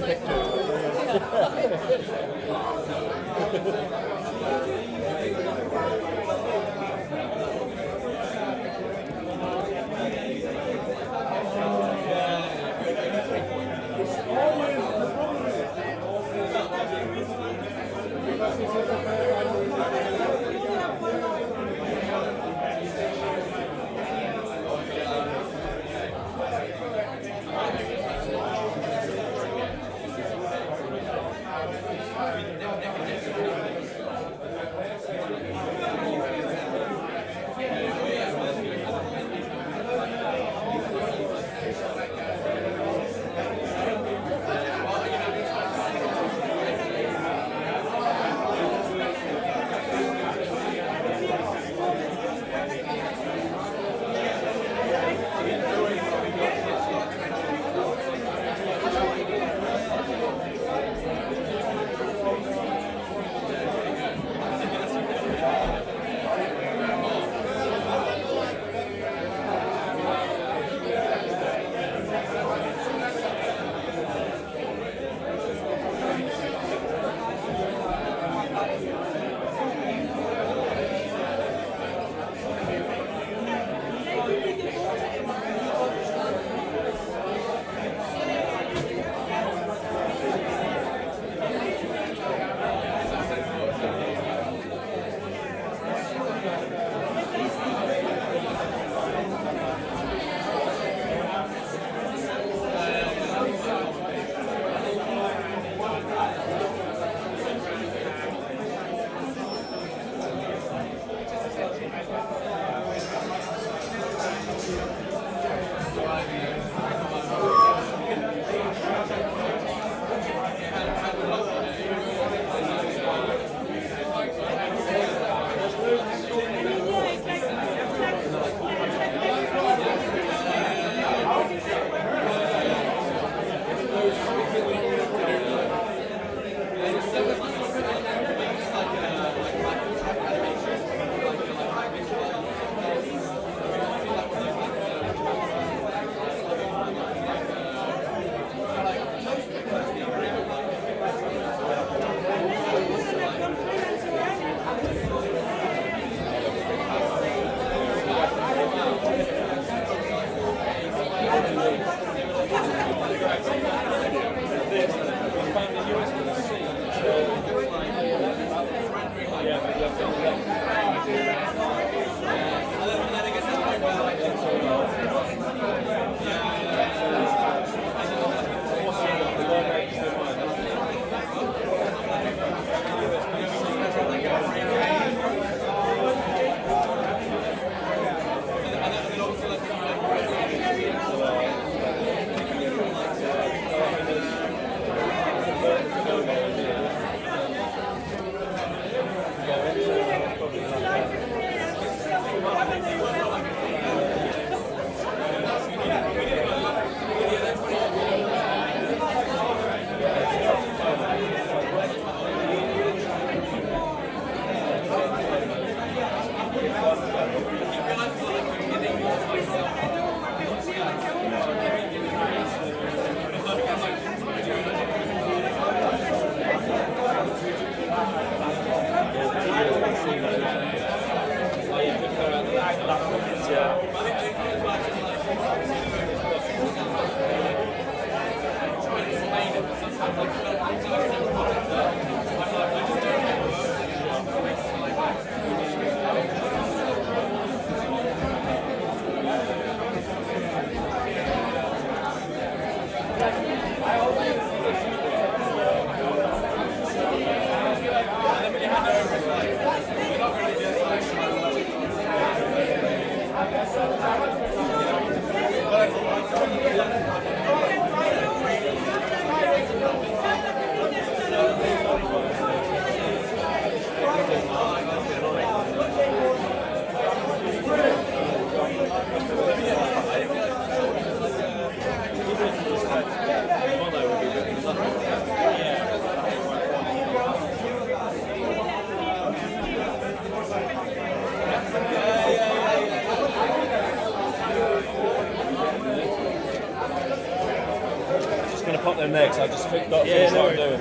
going to pop them next. I just got to finish what I'm doing.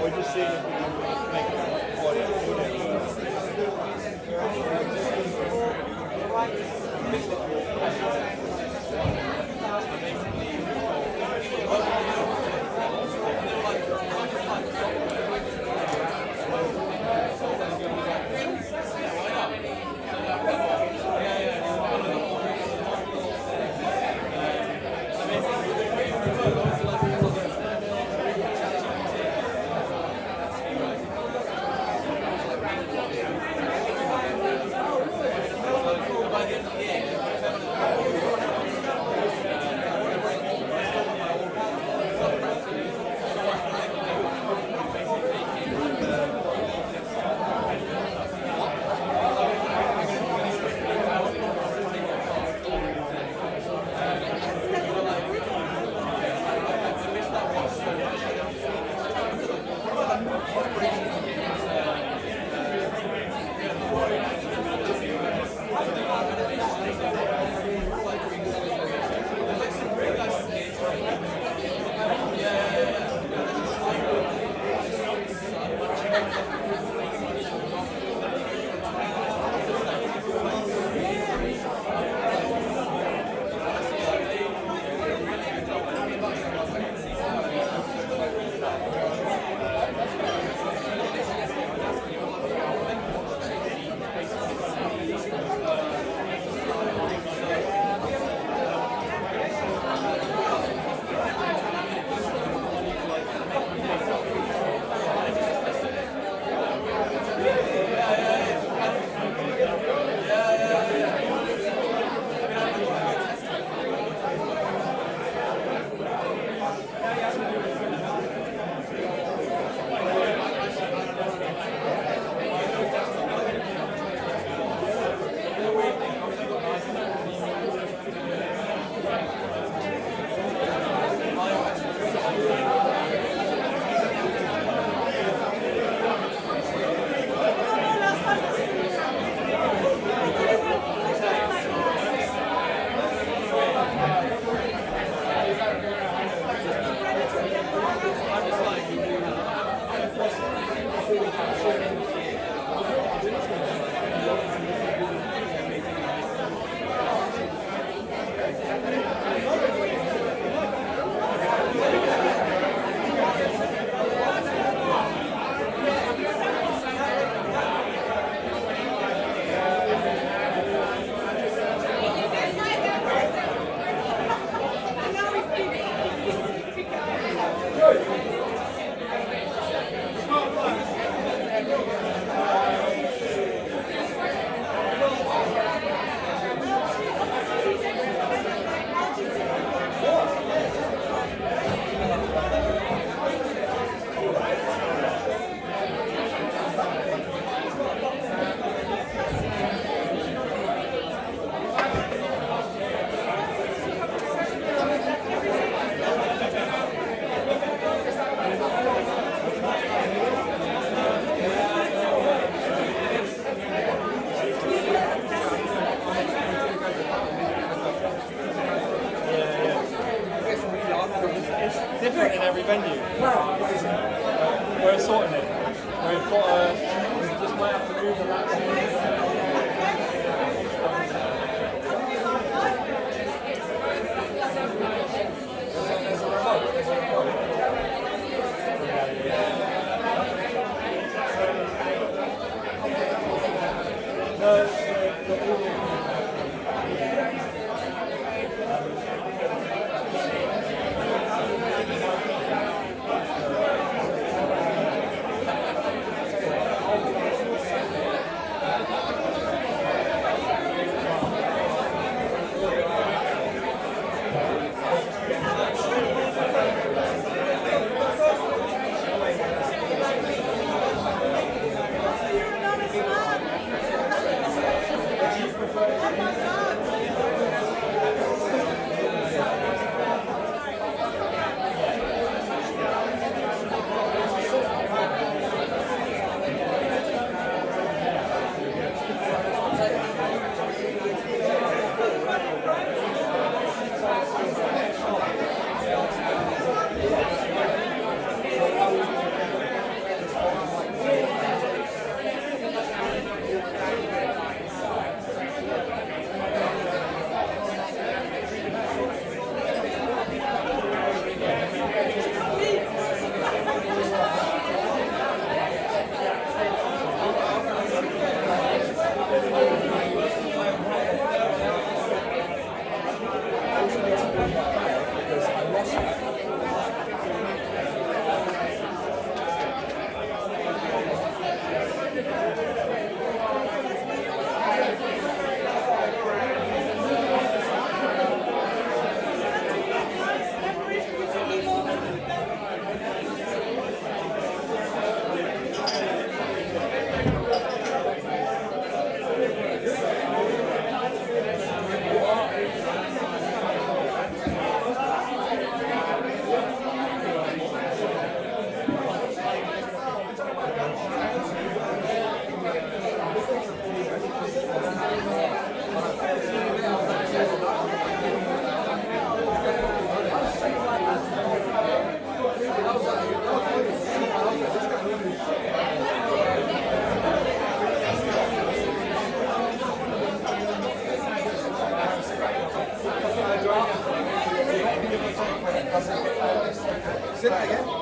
We're just seeing if we can make it different in every venue. We're sorting it. We've got we just might have to move the laptop. Say that again.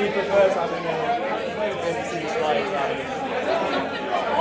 She prefers having a fantasy slide rather than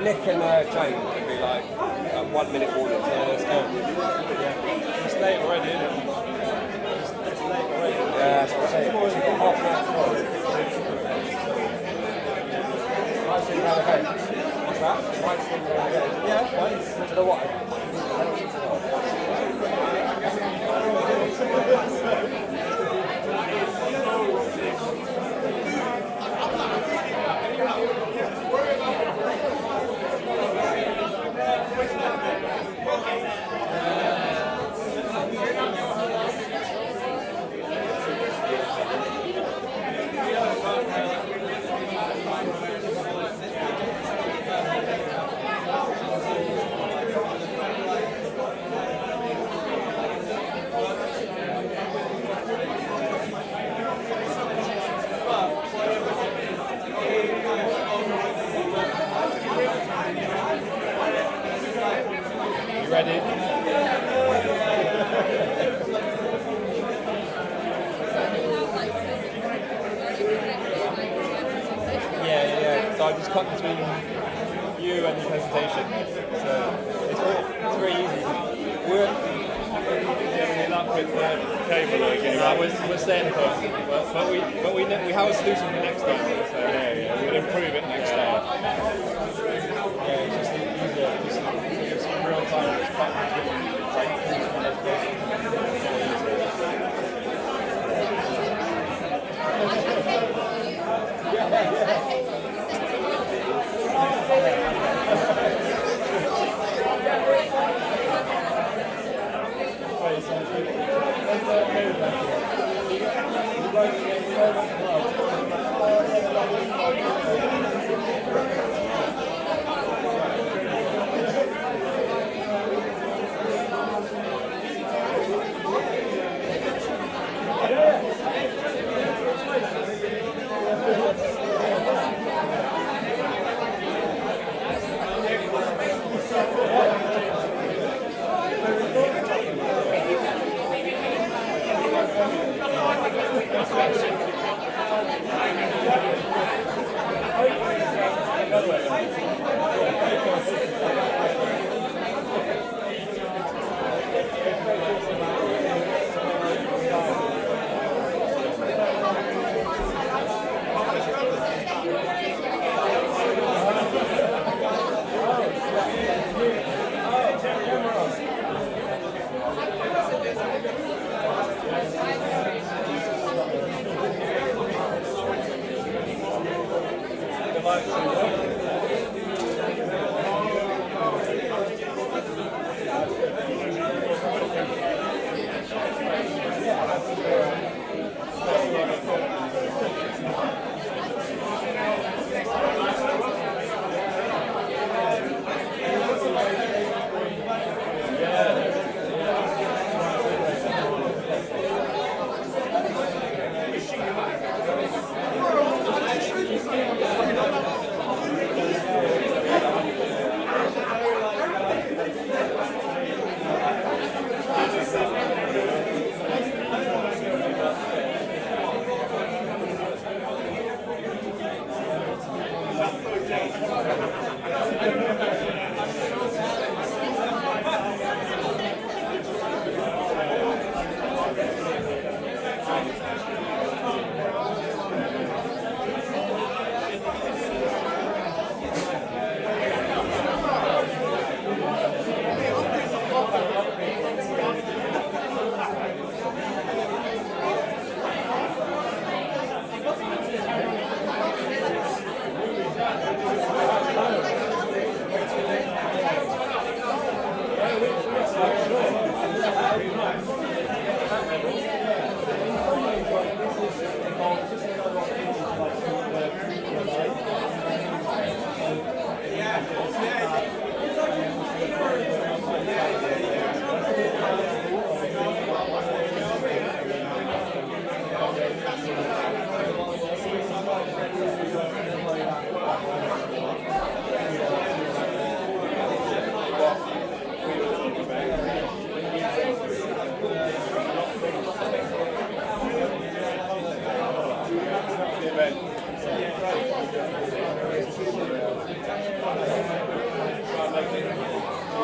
Nick and Jane could be like 1 minute warning. Let's go. Yeah. It's late already, isn't it? It's late already. Yeah, that's what I'm saying. We've got half an hour to go. Right swing round the head. What's that? Right swing round the head. Yeah, fine. To the what? You ready? Yeah. So I just cut between you and the presentation. So it's very easy. We're luck with the cable again. We're staying put, but we have a solution for next time. So we'll improve it next time. Yeah, it's just easier. It's in real time. It's cut between like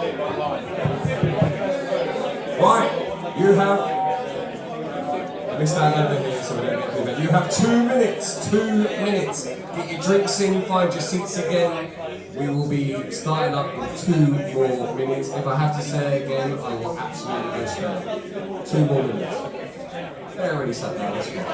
live online. Right, you have. Let me stand over here so we don't get through that. You have 2 minutes. 2 minutes. Get your drinks in, find your seats again. We will be starting up in 2 more minutes. If I have to say it again, I will absolutely go straight. 2 more minutes. They already sat down, that's fine.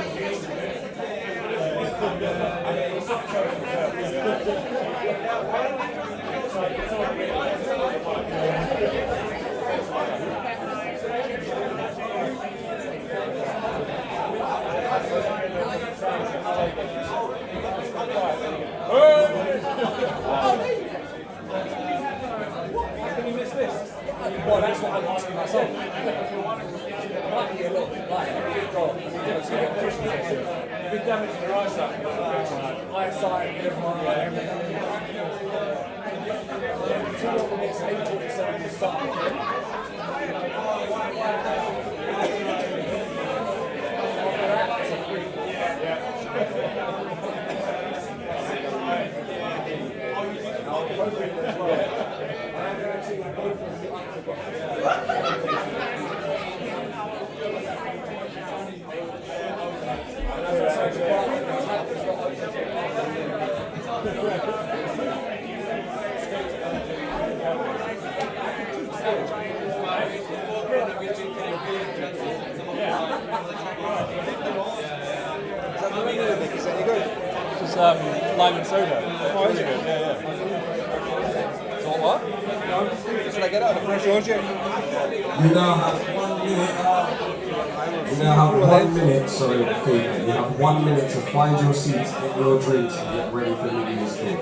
How can you miss this? Well, that's what I'm asking myself. It might be a little bit light. Big damage to your eyesight. Eyesight, everything. 2 minutes, 8:47 to start. Just lime and soda. Oh, is it good? Yeah. So what? Should I get out of the fresh orchard? You now have 1 minute. You now have 1 minute, sorry, you have 1 minute to find your seats, get your drinks, and get ready for Nidia's talk.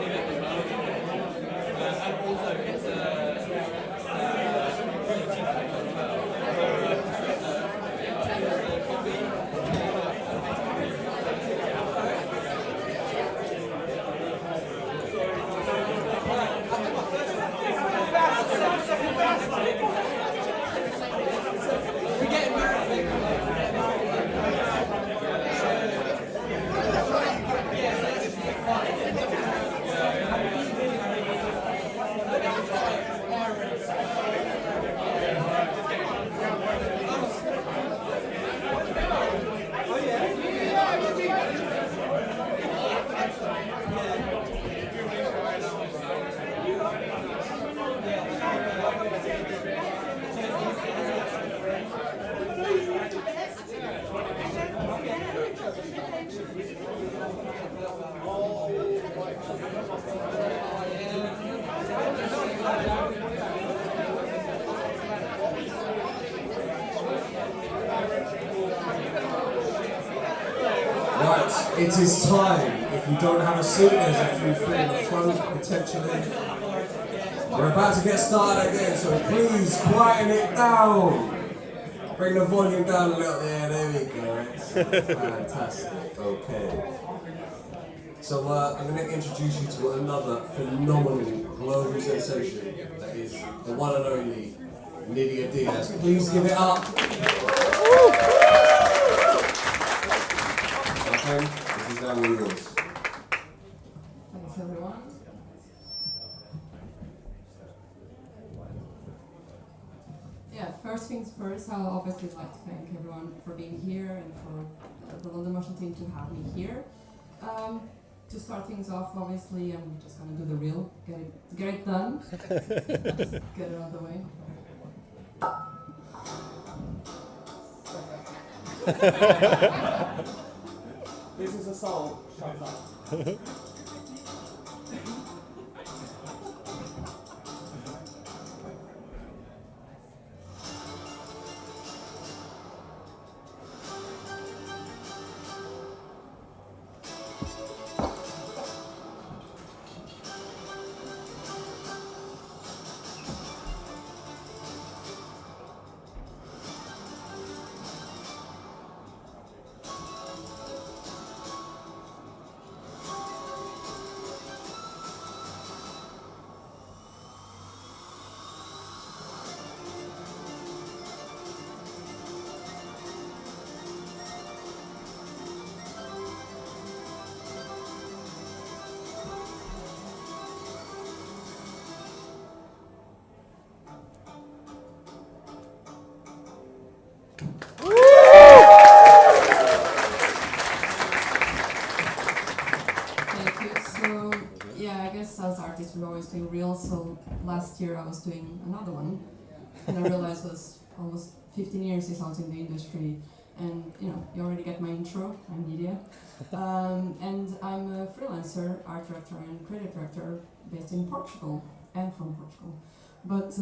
Right, it is time. If you don't have a seat, there's a few free in the front, potentially. We're about to get started again, so please quieten it down. Bring the volume down a little bit. There we go. Fantastic. Okay. So I'm going to introduce you to another phenomenal global sensation that is the one and only Lydia Diaz. Please give it up. Okay, this is now yours. Thanks everyone. Yeah, first things first, I'll obviously like to thank everyone for being here and for the London Motion team to have me here. To start things off, obviously, I'm just gonna do the real, get it done, just get it out of the way. This is a song. Shut up. Thank you. So, yeah, I guess as artists we always doing reels. So last year I was doing another one, and I realized it was almost 15 years since I was in the industry. And you already get my intro. I'm Nidia, and I'm a freelancer, art director, and creative director based in Portugal and from Portugal. But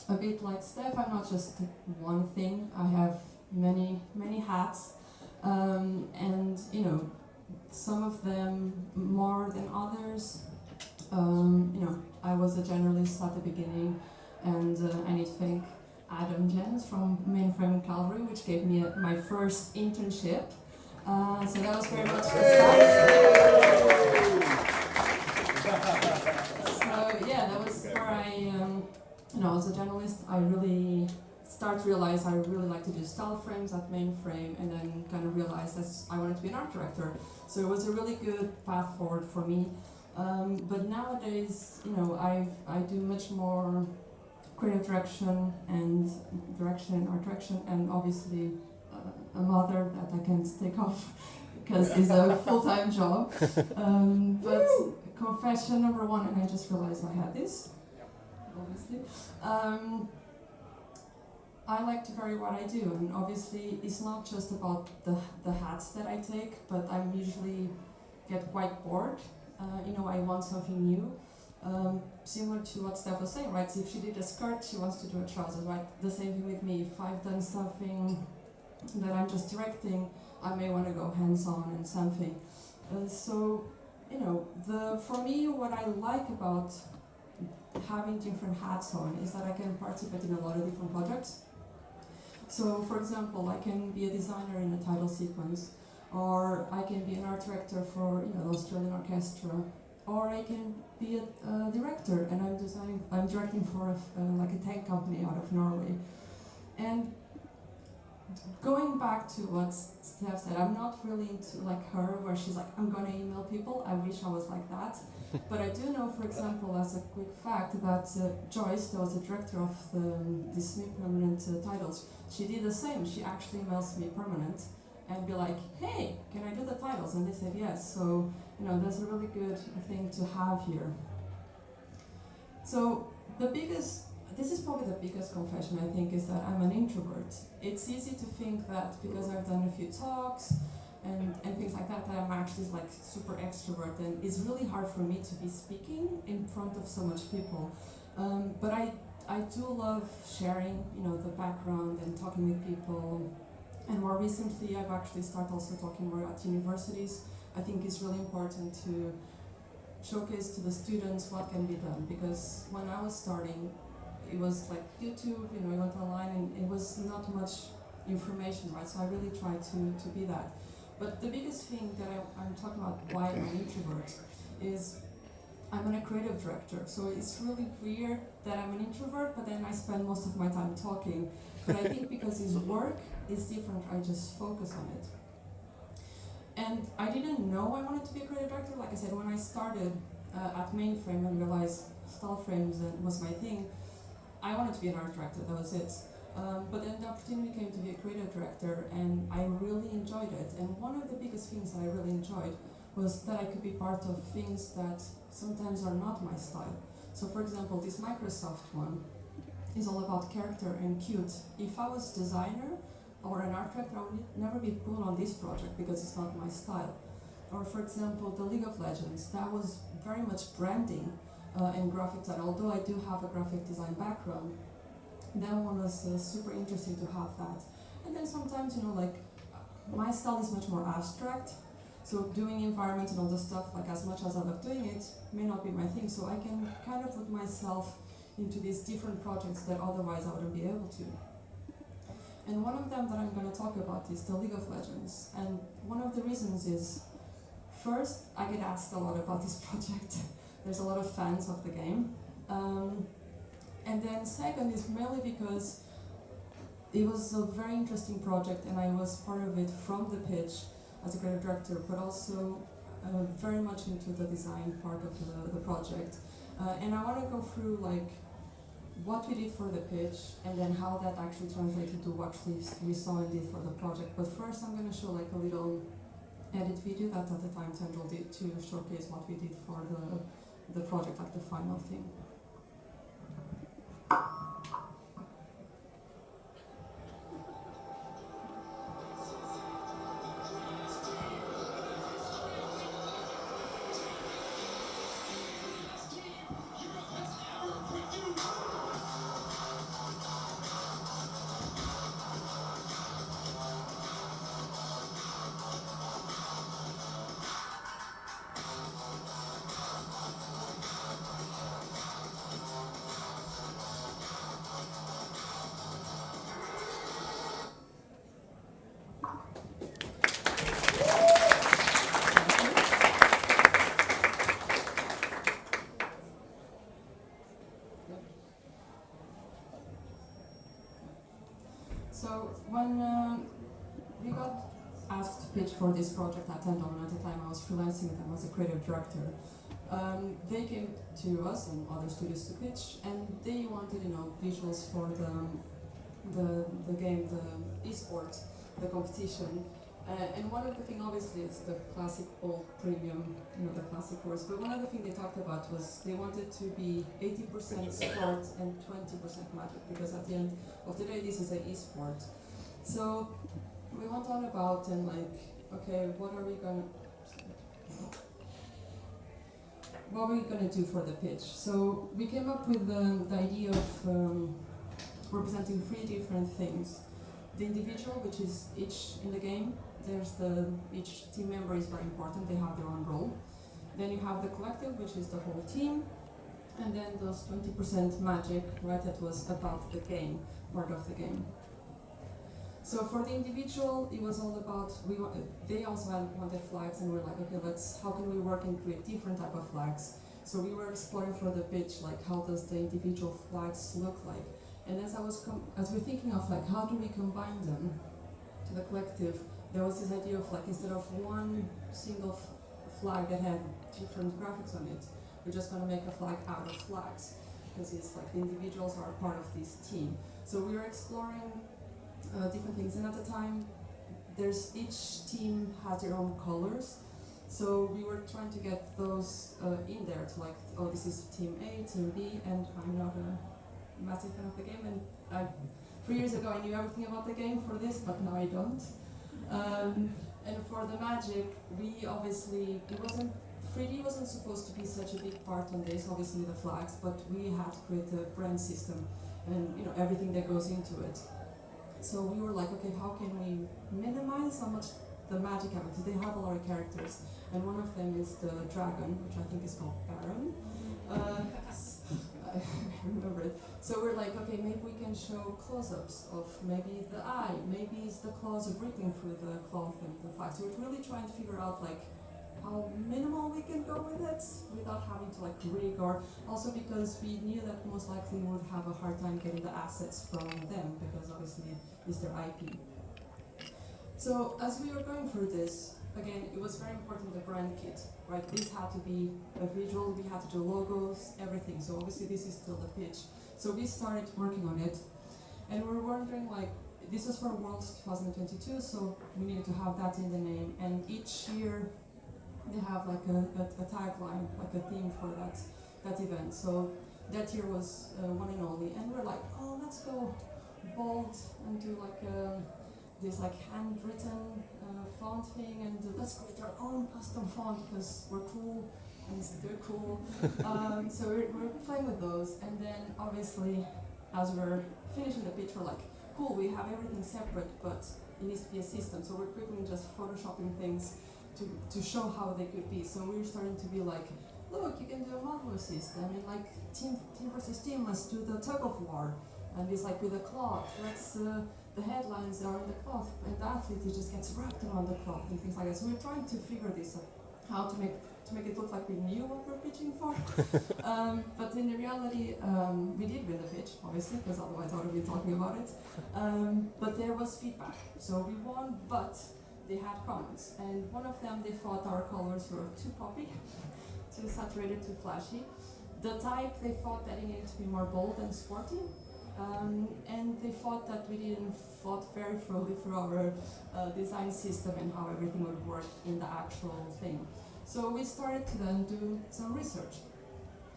a bit like Steph, I'm not just one thing. I have many hats, and some of them more than others. I was a generalist at the beginning, and I need to thank Adam Jens from Mainframe Calvary, which gave me my first internship. So that was very much the start. So yeah, that was where I, as a journalist, I really start to realize I really like to do style frames at Mainframe, and then kind of realized that I wanted to be an art director. So it was a really good path forward for me. But nowadays, I do much more creative direction and art direction, and obviously a mother that I can't take off because it's a full-time job. But confession number one, and I just realized I had this, obviously. I like to vary what I do, and obviously it's not just about the hats that I take, but I usually get quite bored. I want something new. Similar to what Steph was saying, right? So if she did a skirt, she wants to do a trouser, right? The same thing with me. If I've done something that I'm just directing, I may want to go hands-on and something. For me, what I like about having different hats on is that I can participate in a lot of different projects. So, for example, I can be a designer in a title sequence, or I can be an art director for the Australian Orchestra, or I can be a director, and I'm directing for a tech company out of Norway. And going back to what Steph said, I'm not really into like her, where she's like, I'm gonna email people. I wish I was like that. But I do know, for example, as a quick fact, that Joyce, that was the director of the semi-permanent titles, she did the same. She actually emails me permanent and be like, hey, can I do the titles? And they said yes. So, that's a really good thing to have here. So this is probably the biggest confession, I think, is that I'm an introvert. It's easy to think that because I've done a few talks and things like that I'm actually like super extrovert, and it's really hard for me to be speaking in front of so much people. But I do love sharing, the background and talking with people. And more recently, I've actually started also talking more at universities. I think it's really important to showcase to the students what can be done, because when I was starting, it was like YouTube, I went online and it was not much information, right? So I really tried to be that. But the biggest thing that I'm talking about why I'm an introvert is I'm a creative director. So it's really weird that I'm an introvert, but then I spend most of my time talking. But I think because it's work, it's different, I just focus on it. And I didn't know I wanted to be a creative director. Like I said, when I started at Mainframe and realized style frames was my thing, I wanted to be an art director, that was it. But then the opportunity came to be a creative director, and I really enjoyed it. And one of the biggest things that I really enjoyed was that I could be part of things that sometimes are not my style. So for example, this Microsoft one is all about character and cute. If I was designer or an art director, I would never be put on this project because it's not my style. Or for example, the League of Legends, that was very much branding and graphic design. Although I do have a graphic design background, that one was super interesting to have that. And then sometimes, my style is much more abstract. So doing environment and all this stuff, like as much as I love doing it, may not be my thing. So I can kind of put myself into these different projects that otherwise I wouldn't be able to. And one of them that I'm going to talk about is the League of Legends. And one of the reasons is, first, I get asked a lot about this project. There's a lot of fans of the game. And then second is mainly because it was a very interesting project and I was part of it from the pitch as a creative director, but also very much into the design part of the project. And I want to go through what we did for the pitch, and then how that actually translated to what we saw and did for the project. But first I'm going to show like a little edit video that at the time Tendril did to showcase what we did for the project, like the final thing. So when we got asked to pitch for this project at Tendril, and at the time I was freelancing with them as a creative director, they came to us and other studios to pitch, and they wanted, visuals for the game, the esport, the competition. And one of the things, obviously, is the classic old premium, the classic words. But one of the things they talked about was they wanted to be 80% sport and 20% magic, because at the end of the day, this is an e-sport. So we went on about and okay, what are we gonna do for the pitch? So we came up with the idea of representing 3 different things. The individual, which is each in the game. Each team member is very important, they have their own role. Then you have the collective, which is the whole team. And then those 20% magic, right, that was about the game, part of the game. So for the individual, it was all about, they also wanted flags, and we're like, okay, how can we work and create different type of flags? So we were exploring for the pitch, how does the individual flags look like? And as we're thinking of how do we combine them to the collective, there was this idea of instead of one single flag that had different graphics on it, we're just going to make a flag out of flags, because it's the individuals are part of this team. So we were exploring different things, and at the time, each team has their own colors. So we were trying to get those in there to this is team A, team B, and I'm not a massive fan of the game, and 3 years ago I knew everything about the game for this, but now I don't. And for the magic, we obviously, 3D wasn't supposed to be such a big part on this, obviously the flags, but we had to create a brand system and everything that goes into it. So we were like, okay, how can we minimize how much the magic have, because they have a lot of characters, and one of them is the dragon, which I think is called Baron. I remember it. So we're like, okay, maybe we can show close-ups of maybe the eye, maybe it's the claws ripping through the cloth and the flag. So we're really trying to figure out how minimal we can go with it without having to rig, or also because we knew that most likely we would have a hard time getting the assets from them, because obviously it's their IP. So as we were going through this, again, it was very important, the brand kit, right? This had to be a visual, we had to do logos, everything. So obviously this is still the pitch. So we started working on it, and we're wondering this is for Worlds 2022, so we needed to have that in the name. And each year they have a tagline, a theme for that event. So that year was one and only, and we're like, oh, let's go bold and do this handwritten font thing, and let's create our own custom font because we're cool and they're cool. So we're playing with those, and then obviously as we're finishing the pitch, we're like, cool, we have everything separate, but it needs to be a system. So we're quickly just photoshopping things to show how they could be. So we're starting to be like, look, you can do a modular system, and team versus team, let's do the tug of war, and it's with a cloth, the headlines are in the cloth, and the athlete just gets wrapped around the cloth and things like that. So we're trying to figure this out, how to make it look like we knew what we're pitching for. But in reality, we did win the pitch, obviously, because otherwise I would have been talking about it. But there was feedback, so we won, but they had comments, and one of them, they thought our colors were too poppy, too saturated, too flashy. The type, they thought that it needed to be more bold and sporty. And they thought that we didn't thought very thoroughly through our design system and how everything would work in the actual thing. So we started to then do some research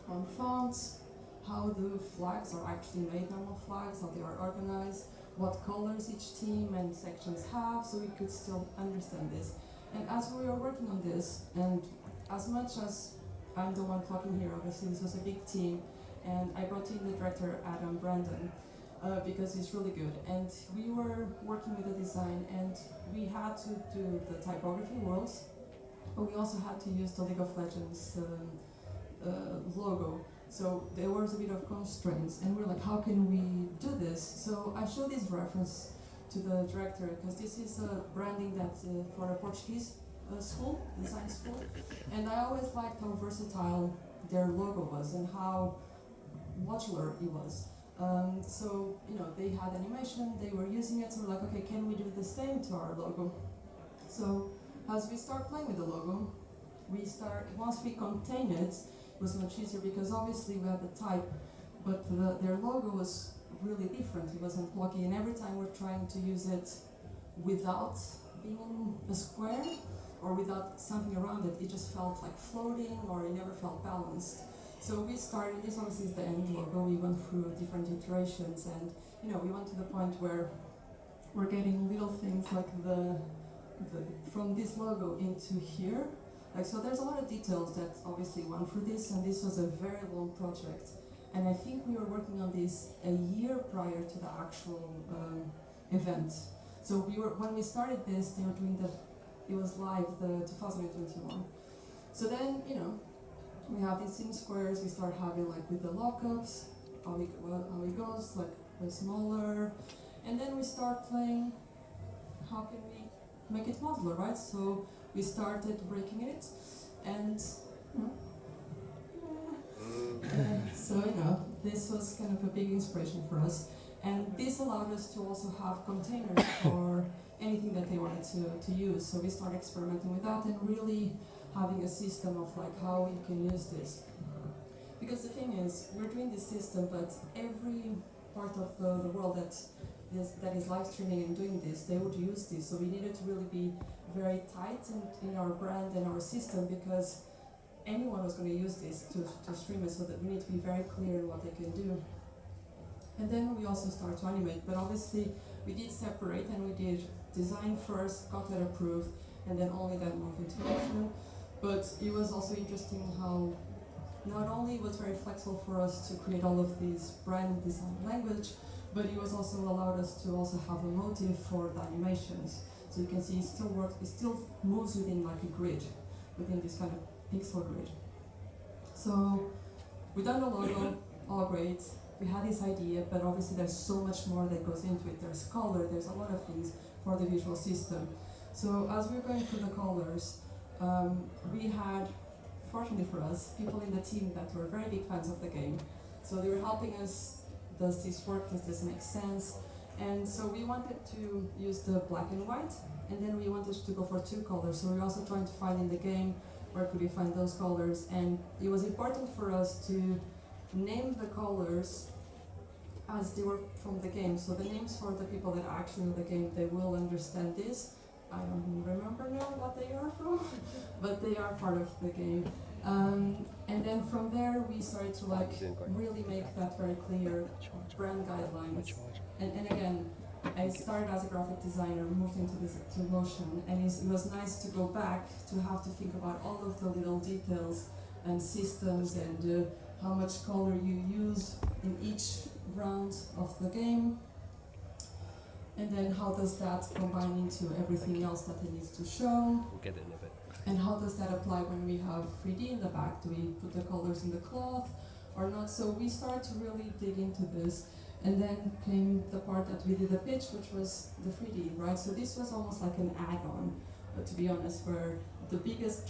on fonts, how the flags are actually made, normal flags, how they are organized, what colors each team and sections have, so we could still understand this. And as we were working on this, and as much as I'm the one talking here, obviously this was a big team, and I brought in the director, Adam Brandon, because he's really good. And we were working with the design, and we had to do the typography worlds, but we also had to use the League of Legends logo. So there was a bit of constraints, and we're like, how can we do this? So I showed this reference to the director, because this is branding that for a Portuguese school, design school, and I always liked how versatile their logo was and how modular it was. So, you know, they had animation, they were using it, so we're like, okay, can we do the same to our logo? So as we start playing with the logo, once we contain it, it was much easier because obviously we had the type, but their logo was really different. It wasn't blocky, and every time we're trying to use it without being in a square or without something around it, it just felt like floating, or it never felt balanced. So we started, this obviously is the end logo, we went through different iterations, and you know, we went to the point where we're getting little things like from this logo into here. Like, so there's a lot of details that obviously went through this, and this was a very long project. And I think we were working on this a year prior to the actual event. So when we started this, they were doing it was live, the 2021. So then, you know, we have these in squares, we start having like with the lockups, how it goes, like way smaller. And then we start playing, how can we make it modular, right? So we started breaking it, and so, you know, this was kind of a big inspiration for us. And this allowed us to also have containers for anything that they wanted to use. So we started experimenting with that and really having a system of like how we can use this. Because the thing is, we're doing this system, but every part of the world that is live streaming and doing this, they would use this. So we needed to really be very tight in our brand and our system, because anyone was going to use this to stream it, so that we need to be very clear in what they can do. And then we also start to animate, but obviously we did separate, and we did design first, got that approved, and then only then move into action. But it was also interesting how not only it was very flexible for us to create all of these brand design language, but it was also allowed us to also have a motive for the animations. So you can see it still works, it still moves within like a grid, within this kind of pixel grid. So we done the logo, all great. We had this idea, but obviously there's so much more that goes into it. There's color, there's a lot of things for the visual system. So as we were going through the colors, we had, fortunately for us, people in the team that were very big fans of the game. So they were helping us, does this work, does this make sense? And so we wanted to use the black and white, and then we wanted to go for 2 colors. So we were also trying to find in the game, where could we find those colors? And it was important for us to name the colors as they were from the game. So the names for the people that actually know the game, they will understand this. I don't remember now what they are from, but they are part of the game. And then from there, we started to like really make that very clear brand guidelines. And again, I started as a graphic designer, moved into this to motion, and it was nice to go back to have to think about all of the little details and systems and how much color you use in each round of the game. And then how does that combine into everything else that it needs to show? We'll get it in a bit. And how does that apply when we have 3D in the back? Do we put the colors in the cloth or not? So we started to really dig into this. And then came the part that we did the pitch, which was the 3D, right? So this was almost like an add-on, to be honest, where the biggest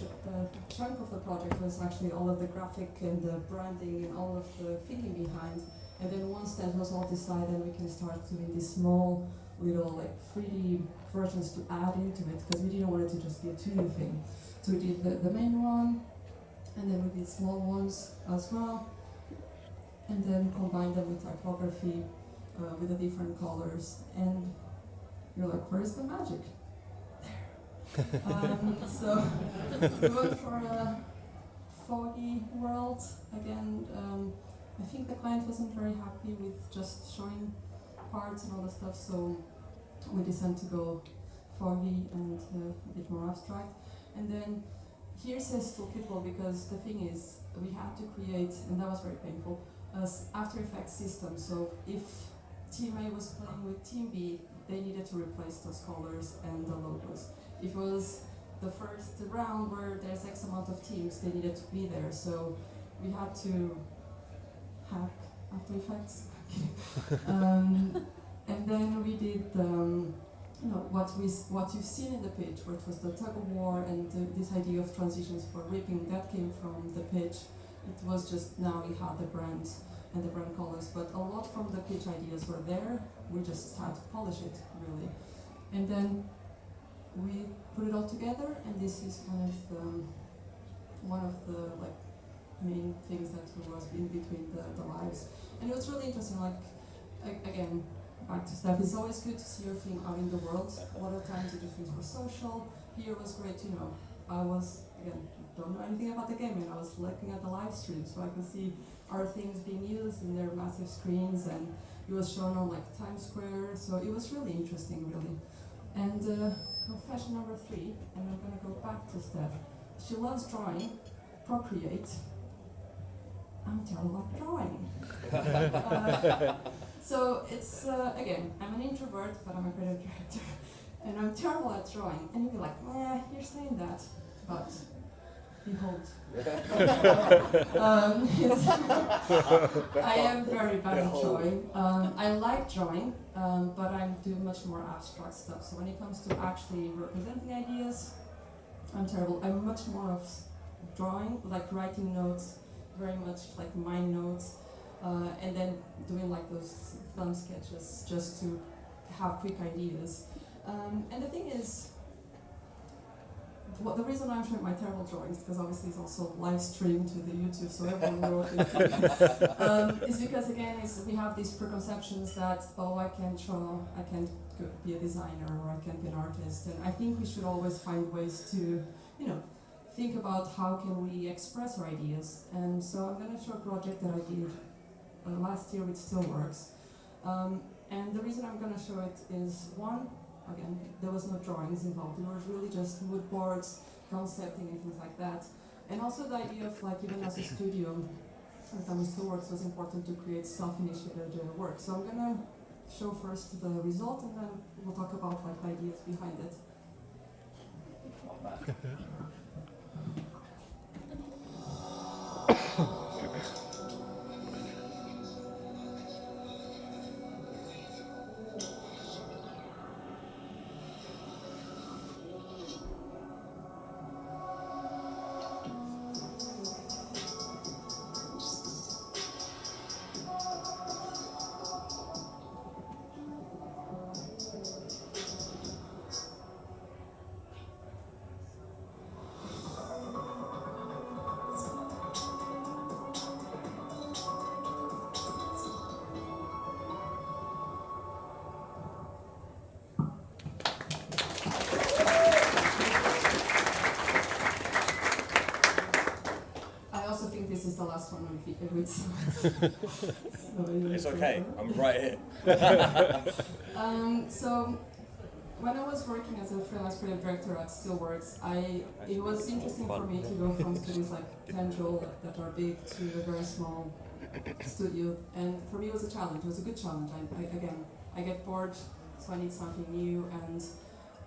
chunk of the project was actually all of the graphic and the branding and all of the thinking behind. And then once that was all decided, we can start doing these small little like 3D versions to add into it, because we didn't want it to just be a 2D thing. So we did the main one, and then we did small ones as well. and then combine them with typography, with the different colors, and you're like, where's the magic? So we went for a foggy world again. I think the client wasn't very happy with just showing parts and all the stuff, so we decided to go foggy and a bit more abstract. And then here says toolkitable because the thing is, we had to create, and that was very painful, After Effects system. So if Team A was playing with Team B, they needed to replace those colors and the logos. If it was the first round where there's X amount of teams, they needed to be there. So we had to hack After Effects. And then we did what you've seen in the pitch, where it was the tug of war and this idea of transitions for ripping, that came from the pitch. It was just now we had the brand and the brand colors, but a lot from the pitch ideas were there. We just had to polish it, really. And then we put it all together, and this is kind of one of the main things that was in between the lives. And it was really interesting, again, back to Steph, it's always good to see your thing out in the world. A lot of times you do things for social. Here was great, I was, again, don't know anything about the game, and I was looking at the live stream, so I could see our things being used in their massive screens, and it was shown on Times Square, so it was really interesting, really. And confession number 3, and I'm gonna go back to Steph. She loves drawing, Procreate. I'm terrible at drawing. So it's, again, I'm an introvert, but I'm a creative director, and I'm terrible at drawing. And you'd be like, you're saying that, but behold. I am very bad at drawing. I like drawing, but I'm doing much more abstract stuff. So when it comes to actually representing ideas, I'm terrible. I'm much more of drawing, writing notes, very much mind notes, and then doing those thumb sketches just to have quick ideas. And the thing is, the reason I'm showing my terrible drawings, because obviously it's also live streamed to the YouTube, so everyone will is because again, we have these preconceptions that, I can't draw, I can't be a designer, or I can't be an artist, and I think we should always find ways to, think about how can we express our ideas. And so I'm going to show a project that I did last year with Stillworks. And the reason I'm going to show it is, one, again, there was no drawings involved. It was really just mood boards, concepting and things like that. And also the idea of even as a studio, with Stillworks was important to create self-initiated work. So I'm going to show first the result, and then we'll talk about the ideas behind it. This is the last one on with It's okay, I'm right here. So when I was working as a freelance creative director at Stillworks, it was interesting for me to go from studios like Tendril that are big to a very small studio, and for me it was a challenge. It was a good challenge. I get bored, so I need something new, and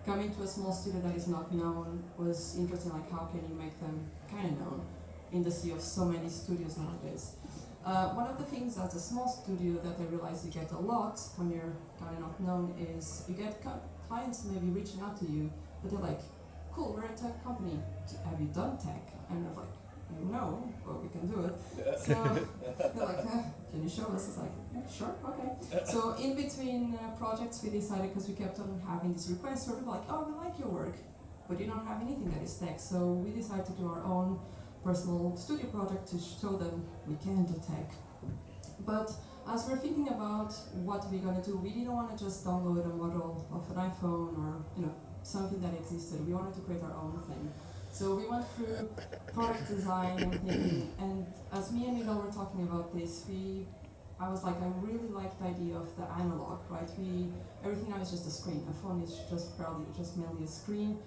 coming to a small studio that is not known was interesting. How can you make them kind of known in the sea of so many studios nowadays? One of the things as a small studio that I realize you get a lot when you're kind of not known is you get clients maybe reaching out to you, but they're like, cool, we're a tech company, have you done tech? And I'm like, no, but we can do it. So they're like, can you show us? It's like, yeah, sure, okay. So in between projects we decided, because we kept on having these requests where people were like, oh, we like your work, but you don't have anything that is tech. So we decided to do our own personal studio project to show them we can do tech. But as we're thinking about what we're gonna do, we didn't want to just download a model of an iPhone or something that existed. We wanted to create our own thing. So we went through product design and thinking, and as me and Nidia were talking about this, I was like, I really like the idea of the analog, right? Everything now is just a screen. A phone is just mainly a screen.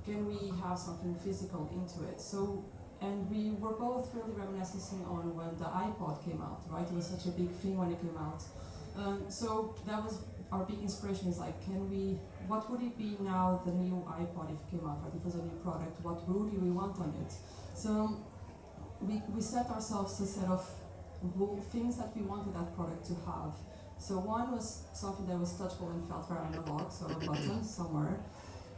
Can we have something physical into it? So, and we were both really reminiscing on when the iPod came out, right? It was such a big thing when it came out. So that was our big inspiration, is like, what would it be now, the new iPod, if it came out, right? If it was a new product, what would we want on it? So we set ourselves a set of things that we wanted that product to have. So one was something that was touchable and felt very analog, so a button somewhere.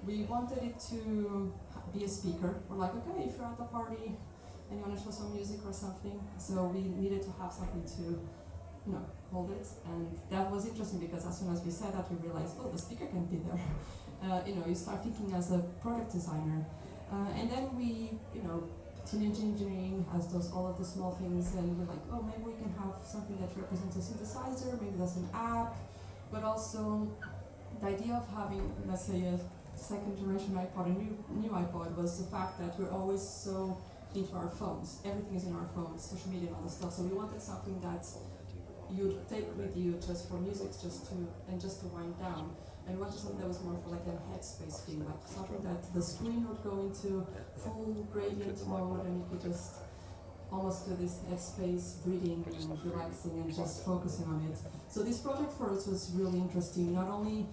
We wanted it to be a speaker. We're like, okay, if you're at a party and you want to show some music or something, so we needed to have something to hold it. And that was interesting because as soon as we said that, we realized, oh, the speaker can be there. You start thinking as a product designer. And then we, teenage engineering has all of the small things, and we're like, oh, maybe we can have something that represents a synthesizer, maybe that's an app, but also the idea of having, let's say, a second generation iPod, a new iPod, was the fact that we're always so into our phones. Everything is in our phones, social media and all this stuff. So we wanted something that you'd take with you just for music, just to wind down. And wanted something that was more for like a headspace thing, like something that the screen would go into full gradient mode, and you could just almost do this headspace breathing and relaxing and just focusing on it. So this project for us was really interesting, not only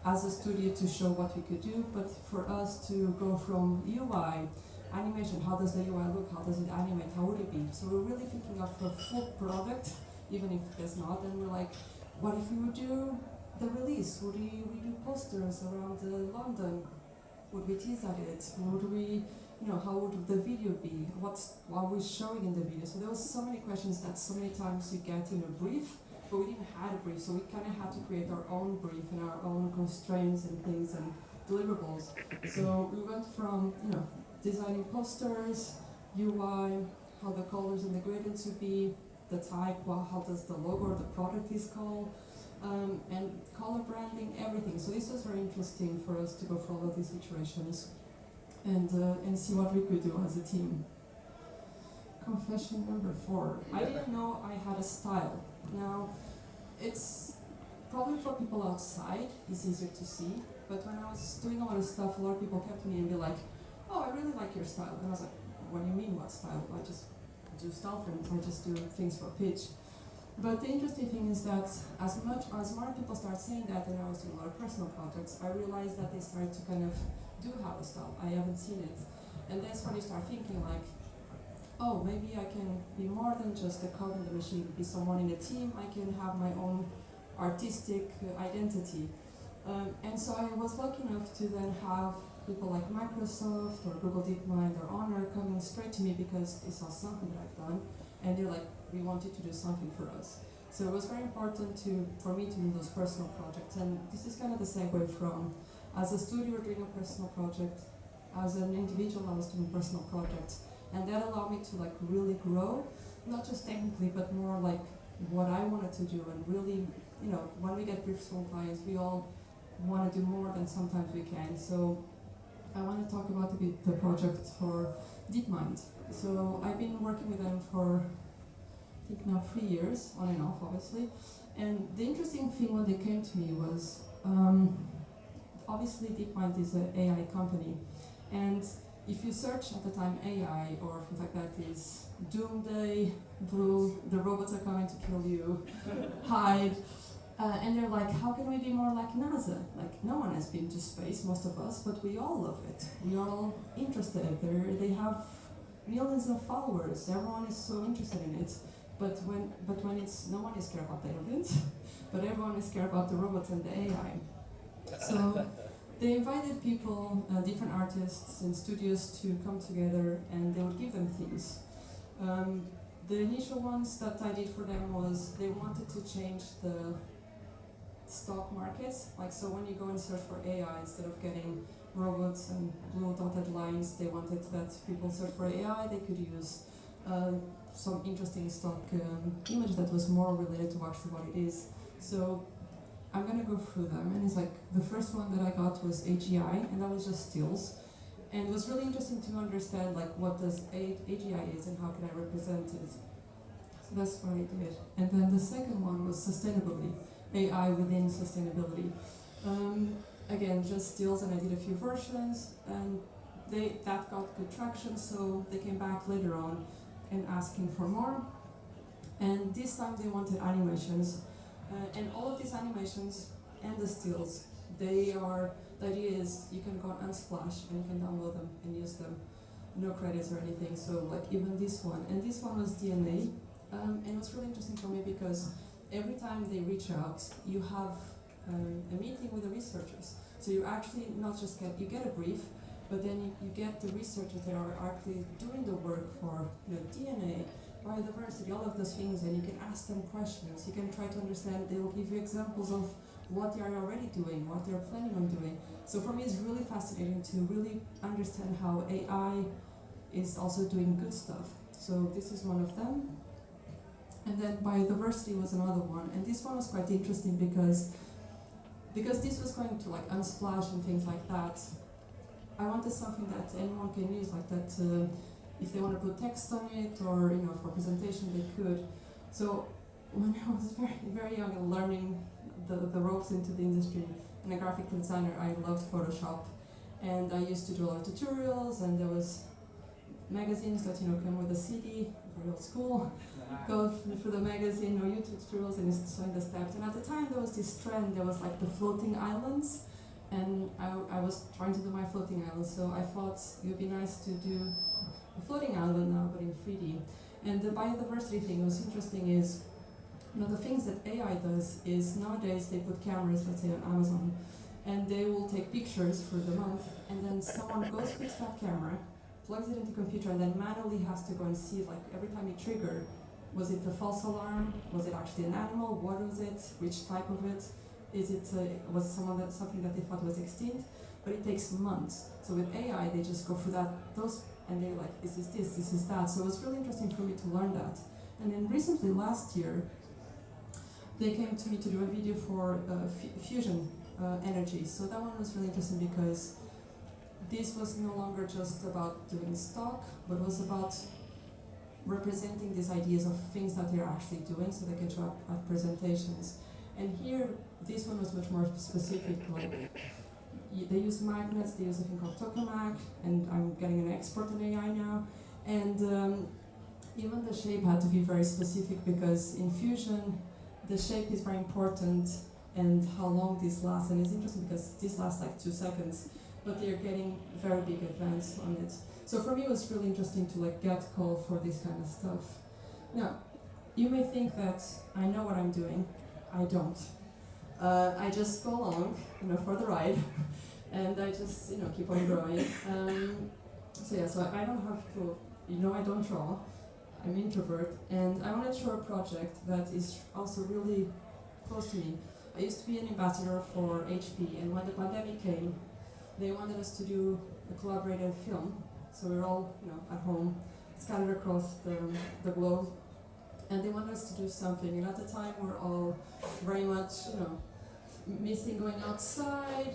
as a studio to show what we could do, but for us to go from UI, animation, how does the UI look, how does it animate, how would it be? So we're really thinking of a full product, even if there's not, and we're like, what if we would do the release? Would we do posters around London? Would we tease at it? Would we, how would the video be? What are we showing in the video? So there was so many questions that so many times you get in a brief, but we didn't have a brief, so we kind of had to create our own brief and our own constraints and things and deliverables. So we went from, designing posters, UI, how the colors and the gradients would be, the type, how does the logo or the product is called, and color branding, everything. So this was very interesting for us to go through all of these iterations and see what we could do as a team. Confession number 4. I didn't know I had a style. Now, it's probably for people outside, it's easier to see, but when I was doing a lot of stuff, a lot of people kept me and be like, oh, I really like your style. And I was like, what do you mean, what style? I just do style frames, I just do things for pitch. But the interesting thing is that as more people start saying that, and I was doing a lot of personal projects, I realized that they started to kind of do have a style. I haven't seen it. And that's when you start thinking like, oh, maybe I can be more than just a cog in the machine, be someone in a team, I can have my own artistic identity. And so I was lucky enough to then have people like Microsoft or Google DeepMind or Honor coming straight to me because they saw something that I've done, and they're like, we want you to do something for us. So it was very important for me to do those personal projects, and this is kind of the segue from, as a studio doing a personal project, as an individual I was doing personal projects, and that allowed me to like really grow, not just technically, but more like what I wanted to do, and really, when we get briefs from clients, we all want to do more than sometimes we can. So I want to talk about a bit the project for DeepMind. So I've been working with them for, I think now 3 years, on and off obviously. And the interesting thing when they came to me was, obviously DeepMind is an AI company. And if you search at the time AI or things like that is doomsday, blue, the robots are coming to kill you, hide. And they're like, how can we be more like NASA? Like, no one has been to space, most of us, but we all love it. We are all interested. They have millions of followers. Everyone is so interested in it. But when it's, no one is scared about the aliens, but everyone is scared about the robots and the AI. So they invited people, different artists and studios to come together, and they would give them themes. The initial ones that I did for them was they wanted to change the stock markets. Like, so when you go and search for AI, instead of getting robots and blue dotted lines, they wanted that people search for AI, they could use some interesting stock image that was more related to actually what it is. So I'm gonna go through them, and it's like the first one that I got was AGI, and that was just stills. And it was really interesting to understand like what does AGI is and how can I represent it. So that's what I did. And then the second one was sustainability, AI within sustainability. Again, just stills, and I did a few versions, and that got good traction, so they came back later on and asking for more. And this time they wanted animations, and all of these animations and the stills, the idea is you can go on Unsplash and you can download them and use them, no credits or anything. So like even this one, and this one was DNA, and it was really interesting for me because every time they reach out, you have a meeting with the researchers. So you actually not just get a brief, but then you get the researchers that are actually doing the work for DNA, biodiversity, all of those things, and you can ask them questions. You can try to understand. They will give you examples of what they are already doing, what they are planning on doing. So for me, it's really fascinating to really understand how AI is also doing good stuff. So this is one of them. And then biodiversity was another one, and this one was quite interesting because this was going to like Unsplash and things like that. I wanted something that anyone can use, like that. If they want to put text on it, or for presentation, they could. So when I was very, very young and learning the ropes into the industry, and a graphic designer, I loved Photoshop, and I used to do a lot of tutorials. And there was magazines that came with a CD, very old school. Go through the magazine or YouTube tutorials and showing the steps. And at the time there was this trend. There was like the floating islands. And I was trying to do my floating island, so I thought it would be nice to do a floating island now, but in 3D. And the biodiversity thing was interesting is, the things that AI does is nowadays they put cameras, let's say on Amazon, and they will take pictures for the month, and then someone goes picks that camera, plugs it into the computer, and then manually has to go and see, like every time you trigger, was it a false alarm? Was it actually an animal? What was it? Which type of it? Is it was something that they thought was extinct? But it takes months. So with AI, they just go through those, and they're like, this is this, this is that. So it was really interesting for me to learn that. And then recently, last year, they came to me to do a video for fusion energy. So that one was really interesting because this was no longer just about doing stock, but was about representing these ideas of things that they're actually doing, so they can show up at presentations. And here, this one was much more specific. Like they use magnets, they use a thing called tokamak, and I'm getting an expert in AI now. And even the shape had to be very specific because in fusion, the shape is very important, and how long this lasts. And it's interesting because this lasts like 2 seconds, but they're getting very big advance on it. So for me, it was really interesting to like get called for this kind of stuff. Now, you may think that I know what I'm doing. I don't. I just go along, for the ride, and I just, keep on growing. So I don't have to, I don't draw. I'm an introvert, and I wanted to show a project that is also really close to me. I used to be an ambassador for HP, and when the pandemic came, they wanted us to do a collaborative film. So we're all, at home, scattered across the globe. And they wanted us to do something, and at the time we're all very much, missing going outside,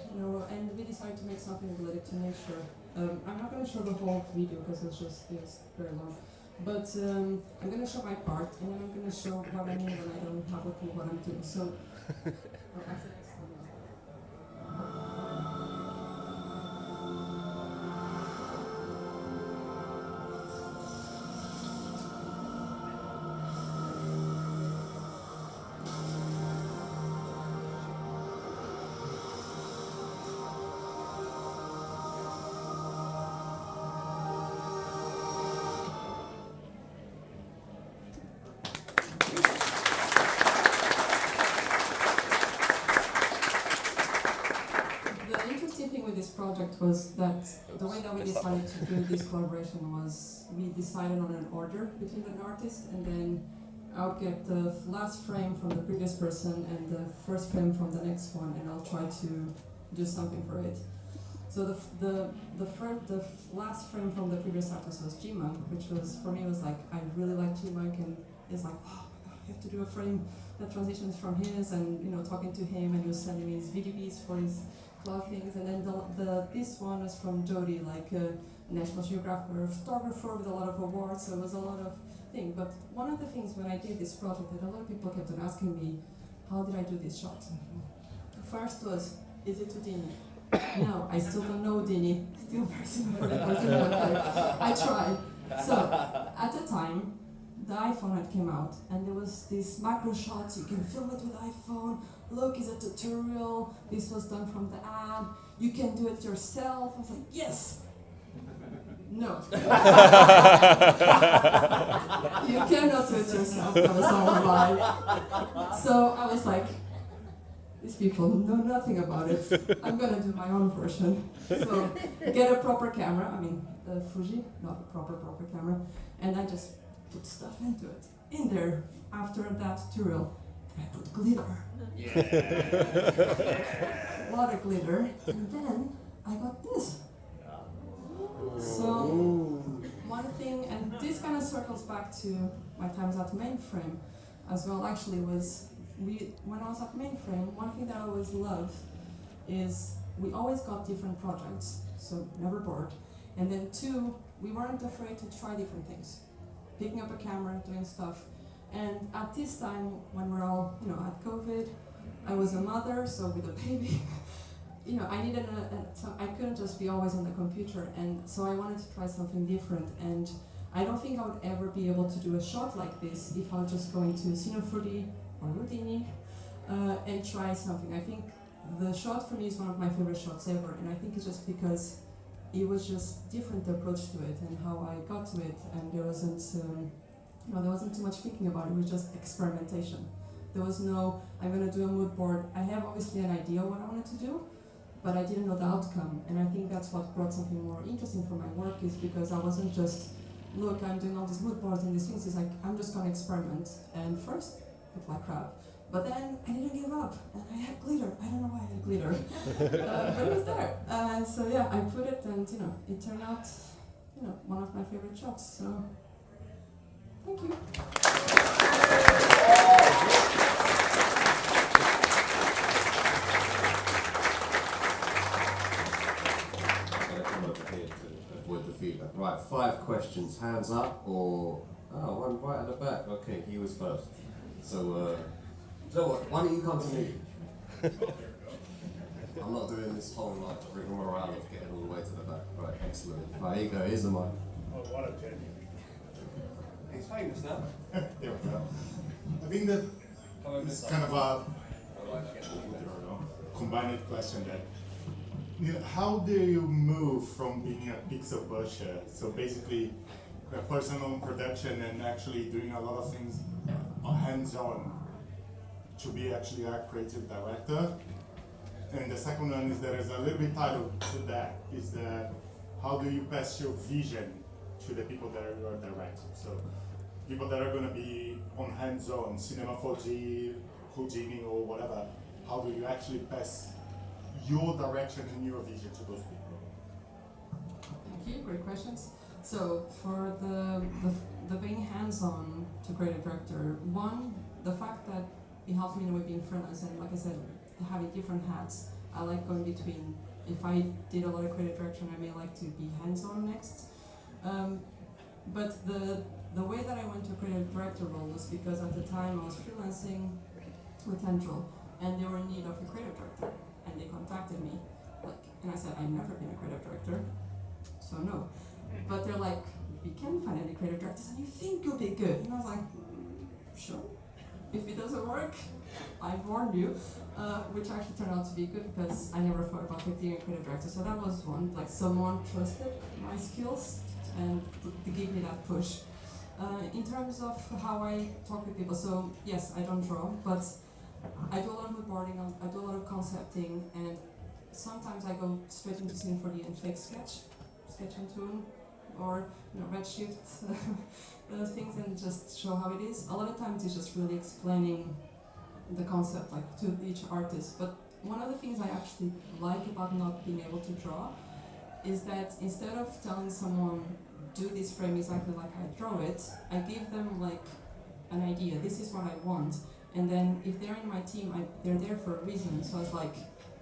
and we decided to make something related to nature. I'm not going to show the whole video because it's very long, but I'm going to show my part, and then I'm going to show what I mean when I don't have a clue what I'm doing. So, project was that the way that we decided to do this collaboration was we decided on an order between the artists, and then I'll get the last frame from the previous person and the first frame from the next one, and I'll try to do something for it. So the last frame from the previous artist was G-Monk, which was, for me, was like, I really like G-Monk, and it's like, oh my god, I have to do a frame that transitions from his, and, you know, talking to him, and he was sending me his VDBs for his cloud things, and then this one was from Jody, like a National Geographic photographer with a lot of awards, so it was a lot of things. But one of the things when I did this project that a lot of people kept on asking me, how did I do this shot? The first was, is it Houdini? No, I still don't know Houdini. Still person for that person, but I tried. So, at the time, the iPhone had came out, and there was these macro shots, you can film it with iPhone, look, it's a tutorial, this was done from the ad, you can do it yourself. I was like, yes! No. You cannot do it yourself, that was all a lie. So I was like, these people know nothing about it. I'm gonna do my own version. So get a proper camera, I mean Fuji, not a proper camera, and I just put stuff into it. In there, after that tutorial, I put glitter. Yeah. A lot of glitter, and then I got this. So one thing, and this kind of circles back to my times at Mainframe as well. Actually, was when I was at Mainframe, one thing that I always loved is we always got different projects, so never bored. And then two, we weren't afraid to try different things, picking up a camera, doing stuff. And at this time, when we're all, you know, at COVID, I was a mother, so with a baby, you know, I needed I couldn't just be always on the computer, and so I wanted to try something different. And I don't think I would ever be able to do a shot like this if I was just going to Cine4D or Houdini and try something. I think the shot for me is one of my favorite shots ever, and I think it's just because it was just different approach to it and how I got to it, and there wasn't there wasn't too much thinking about it. It was just experimentation. There was no, I'm going to do a mood board. I have obviously an idea what I wanted to do, but I didn't know the outcome. And I think that's what brought something more interesting for my work, is because I wasn't just, look, I'm doing all these mood boards and these things. It's like, I'm just going to experiment. And first, it looked like crap. But then I didn't give up, and I had glitter. I don't know why I had glitter, but it was there. So yeah, I put it, and you know, it turned out, you know, one of my favorite shots. So, thank you. Avoid the feedback. Right, 5 questions. Hands up, or one right at the back. Okay, he was first. So. So what, why don't you come to me? I'm not doing this whole like rigmarole of getting all the way to the back. Right, excellent. Right, here you go, here's the mic. Oh, what a genius. He's famous now. There we go. I think that it's kind of a combined question that, you know, how do you move from being a pixel pusher, so basically a person on production and actually doing a lot of things hands-on, to be actually a creative director? And the second one is there is a little bit tied to that, is that how do you pass your vision to the people that you are directing? So people that are going to be on hands-on, Cinema 4G, Houdini or whatever, how do you actually pass your direction and your vision to those people? Thank you, great questions. So for the being hands-on to creative director, one, the fact that it helps me in a way being freelance, and like I said, having different hats. I like going between. If I did a lot of creative direction, I may like to be hands-on next. But the way that I went to a creative director role was because at the time I was freelancing with Central, and they were in need of a creative director, and they contacted me, and I said, I've never been a creative director, so no. But they're like, we can't find any creative directors, and you think you'll be good. And I was like, sure. If it doesn't work, I've warned you, which actually turned out to be good because I never thought about being a creative director. So that was one, like someone trusted my skills and to give me that push. In terms of how I talk with people, so yes, I don't draw, but I do a lot of mood boarding, I do a lot of concepting, and sometimes I go straight into Cine4D and fake sketch and tune, or Redshift. Those things, and just show how it is. A lot of times it's just really explaining the concept like to each artist, but one of the things I actually like about not being able to draw is that instead of telling someone, do this frame exactly like I draw it, I give them like an idea, this is what I want. And then if they're in my team, they're there for a reason. So it's like,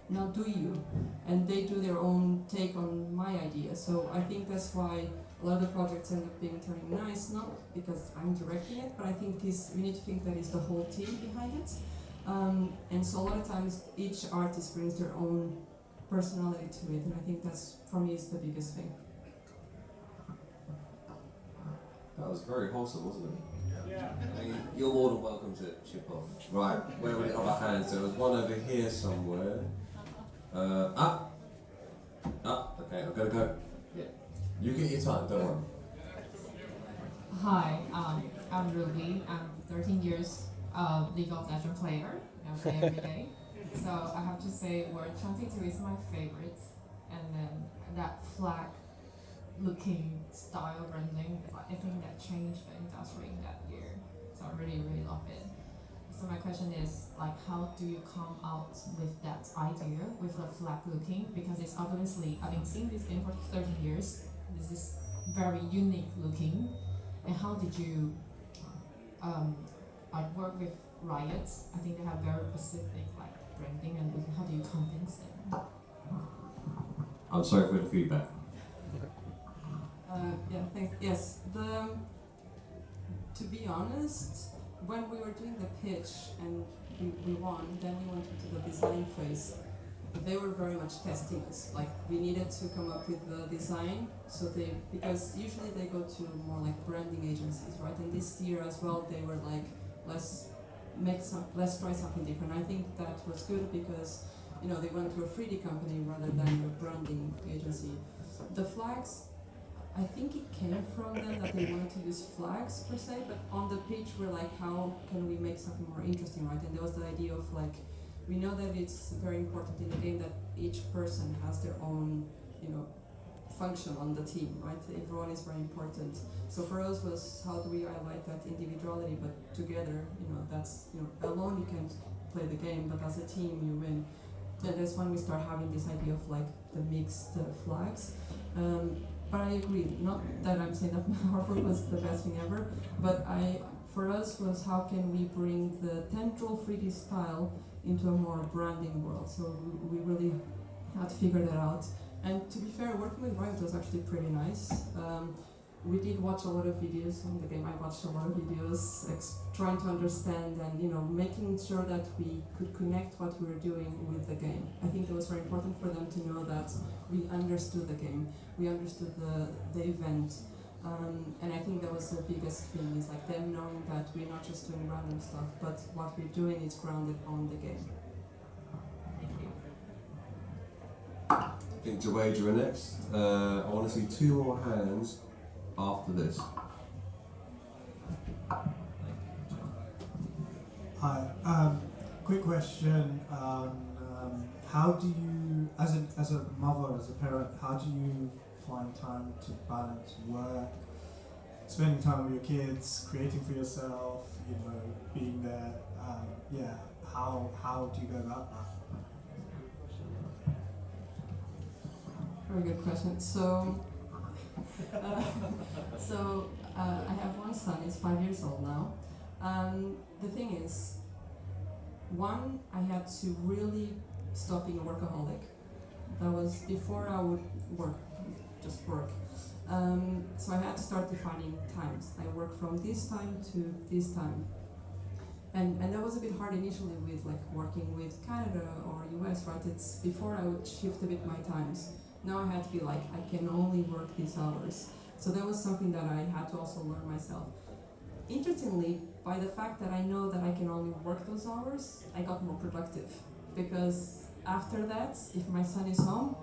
now do you? And they do their own take on my idea. So I think that's why a lot of the projects end up being turning nice, not because I'm directing it, but I think we need to think that it's the whole team behind it. And so a lot of times each artist brings their own personality to it, and I think that's, for me, is the biggest thing. That was very wholesome, wasn't it? Yeah. I mean, you're more than welcome to chip off. Right, where were the other hands? There was one over here somewhere. Okay, I'm gonna go. Yeah. You get your time, don't worry. Hi, I'm Ruby. I'm 13 years League of Legends player. I play every day. So I have to say World 22 is my favorite. And then that flag looking style branding, I think that changed the industry in that year. So I really, really love it. So my question is, like, how do you come out with that idea with the flag looking? Because it's obviously, I've been seeing this game for 13 years. This is very unique looking. And how did you work with Riot? I think they have very specific like branding and looking. How do you convince them? I'm sorry for the feedback. Yeah, thanks. Yes, to be honest, when we were doing the pitch and we won, then we went into the design phase. They were very much testing us. Like, we needed to come up with the design, because usually they go to more like branding agencies, right? And this year as well, they were like, let's try something different. I think that was good because, they went to a 3D company rather than a branding agency. The flags, I think it came from them that they wanted to use flags per se, but on the pitch we're like, how can we make something more interesting, right? And there was the idea of like, we know that it's very important in the game that each person has their own, function on the team, right? Everyone is very important. So for us was, how do we highlight that individuality, but together, that's, alone you can't play the game, but as a team you win. And that's when we start having this idea of like the mixed flags. But I agree, not that I'm saying that Marvel was the best thing ever, but for us was how can we bring the tendril 3D style into a more branding world. So we really had to figure that out. And to be fair, working with Riot was actually pretty nice. We did watch a lot of videos on the game. I watched a lot of videos trying to understand and making sure that we could connect what we were doing with the game. I think it was very important for them to know that we understood the game, we understood the event, and I think that was the biggest thing, is like them knowing that we're not just doing random stuff, but what we're doing is grounded on the game. I think Jawade, you're next. I want to see 2 more hands after this. Hi. Quick question. How do you, as a mother, as a parent, how do you find time to balance work, spending time with your kids, creating for yourself, being there? How do you go about that? Very good question. So I have one son, he's 5 years old now. The thing is, one, I had to really stop being a workaholic. That was before I would just work. So I had to start defining times. I work from this time to this time. And that was a bit hard initially with like working with Canada or US, right? It's before I would shift a bit my times. Now I had to be like, I can only work these hours. So that was something that I had to also learn myself. Interestingly, by the fact that I know that I can only work those hours, I got more productive. Because after that, if my son is home,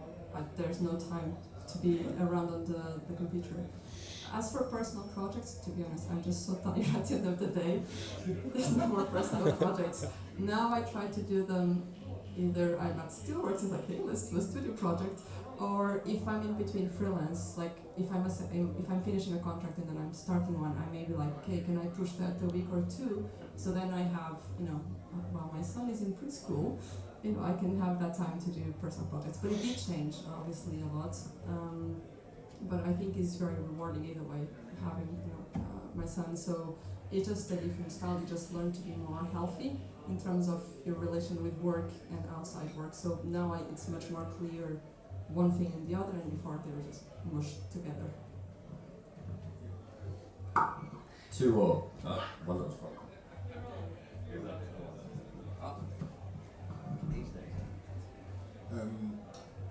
there's no time to be around on the computer. As for personal projects, to be honest, I'm just so tired at the end of the day. There's no more personal projects. Now I try to do them either I'm at still working, like, hey, let's do a studio project, or if I'm in between freelance, like if I'm finishing a contract and then I'm starting one, I may be like, okay, can I push that a week or two? So then I have, while my son is in preschool, I can have that time to do personal projects. But it did change, obviously, a lot. But I think it's very rewarding either way, having my son. So it's just a different style. You just learn to be more healthy in terms of your relation with work and outside work. So now it's much more clear one thing and the other, and before they were just mushed together. 2 more. One that was fun.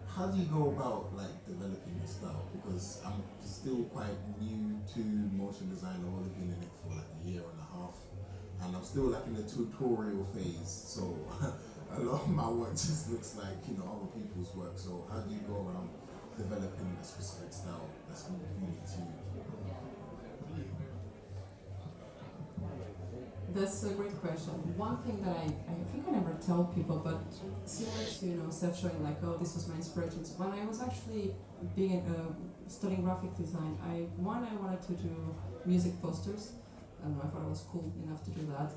How do you go about developing the style? Because I'm still quite new to motion design. I've only been in it for a year and a half, and I'm still in the tutorial phase. So a lot of my work just looks like other people's work. So how do you go around developing a specific style that's unique to you? That's a great question. One thing that I think I never tell people, but similar to Steph showing this was my inspiration. So when I was actually studying graphic design, I wanted to do music posters. I don't know, I thought I was cool enough to do that.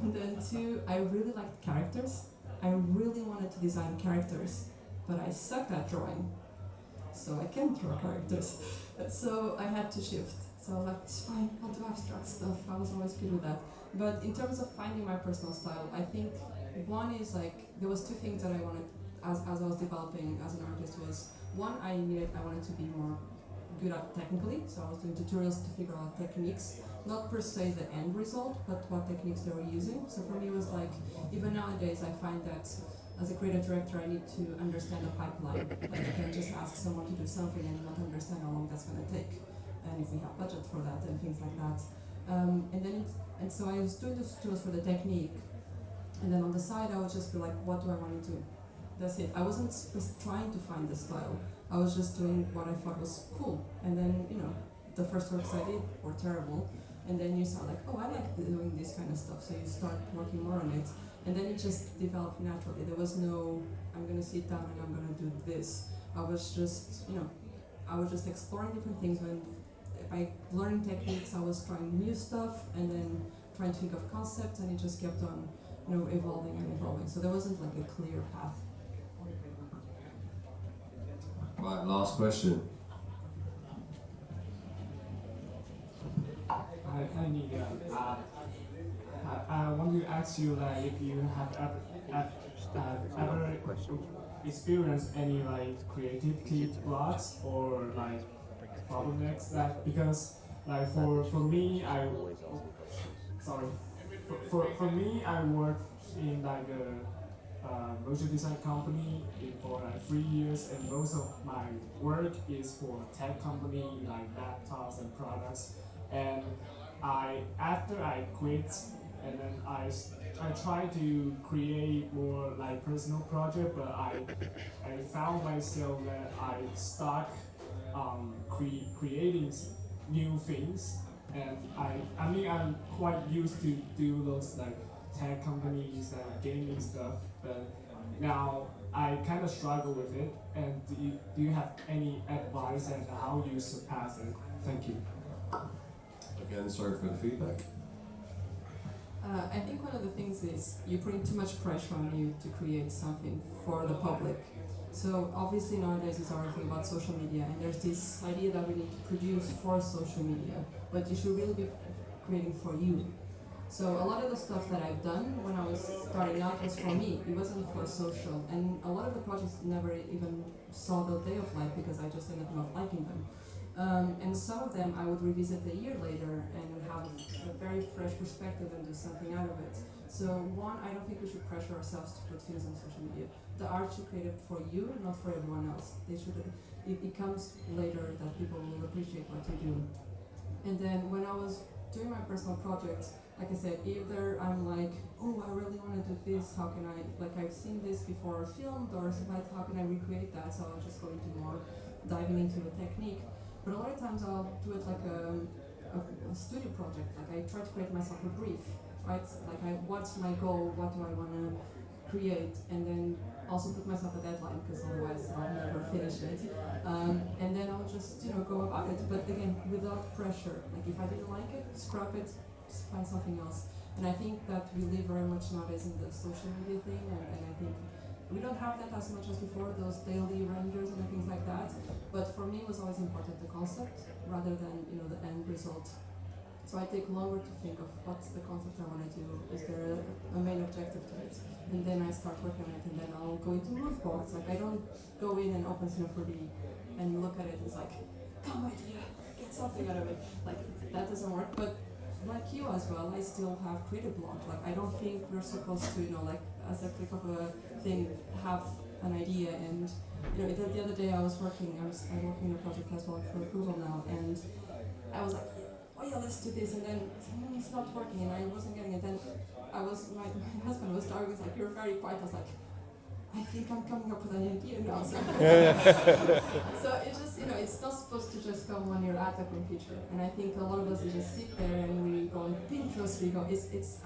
And then 2, I really liked characters. I really wanted to design characters, but I sucked at drawing. So I can't draw characters. So I had to shift. So I was like, it's fine, I'll do abstract stuff. I was always good with that. But in terms of finding my personal style, I think one is there was 2 things that I wanted as I was developing as an artist was, one, I wanted to be more good at technically, so I was doing tutorials to figure out techniques, not per se the end result, but what techniques they were using. So for me it was even nowadays I find that as a creative director I need to understand the pipeline. I can't just ask someone to do something and not understand how long that's going to take, and if we have budget for that and things like that. And so I was doing those tools for the technique, and then on the side I would just be what do I want to do? That's it. I wasn't trying to find the style. I was just doing what I thought was cool. And then, the first works I did were terrible. And then you saw oh, I like doing this kind of stuff. So you start working more on it. And then it just developed naturally. There was no, I'm going to sit down and I'm going to do this. I was just exploring different things. By learning techniques, I was trying new stuff and then trying to think of concepts, and it just kept on, evolving and evolving. So there wasn't a clear path. Right, last question. Hi Nidia. I want to ask you if you have ever experienced any creativity blocks or bottlenecks because for me I work in a motion design company for 3 years, and most of my work is for tech company laptops and products. And after I quit, and then I try to create more personal project, but I found myself that I stuck creating new things, and I'm quite used to do those tech companies and gaming stuff, but now I kind of struggle with it. And do you have any advice on how you surpass it? Thank you. Again, sorry for the feedback. I think one of the things is you putting too much pressure on you to create something for the public. So obviously nowadays it's everything about social media, and there's this idea that we need to produce for social media, but you should really be creating for you. So a lot of the stuff that I've done when I was starting out was for me, it wasn't for social, and a lot of the projects never even saw the day of light because I just ended up not liking them. And some of them I would revisit a year later and have a very fresh perspective and do something out of it. So one, I don't think we should pressure ourselves to put things on social media. The art should create it for you, not for everyone else. It becomes later that people will appreciate what you do. And then when I was doing my personal projects, like I said, either I'm oh, I really want to do this, how can I, I've seen this before filmed, or how can I recreate that, so I'll just go into more diving into the technique. But a lot of times I'll do it like a studio project, I try to create myself a brief, right? What's my goal, what do I want to create, and then also put myself a deadline, because otherwise I'll never finish it. And then I'll just, go about it, but again, without pressure. If I didn't like it, scrap it, just find something else. And I think that we live very much nowadays in the social media thing, and I think don't have that as much as before, those daily renders and things like that. But for me, it was always important the concept rather than the end result. So I take longer to think of what's the concept I want to do. Is there a main objective to it? And then I start working on it, and then I'll go into mood boards. Like I don't go in and open Cinema4D and look at it. It's like, come idea, get something out of it. Like that doesn't work. But like you as well, I still have creative block. Like I don't think we're supposed to, like as a click of a thing, have an idea. And the other day I'm working on a project as well for approval now, and I was like, oh yeah, let's do this, and then it's not working, and I wasn't getting it. Then my husband was talking, was like, you're very quiet. I was like, I think I'm coming up with an idea now. So, so it's just, it's not supposed to just come when you're at the computer. And I think a lot of us just sit there and we go on Pinterest,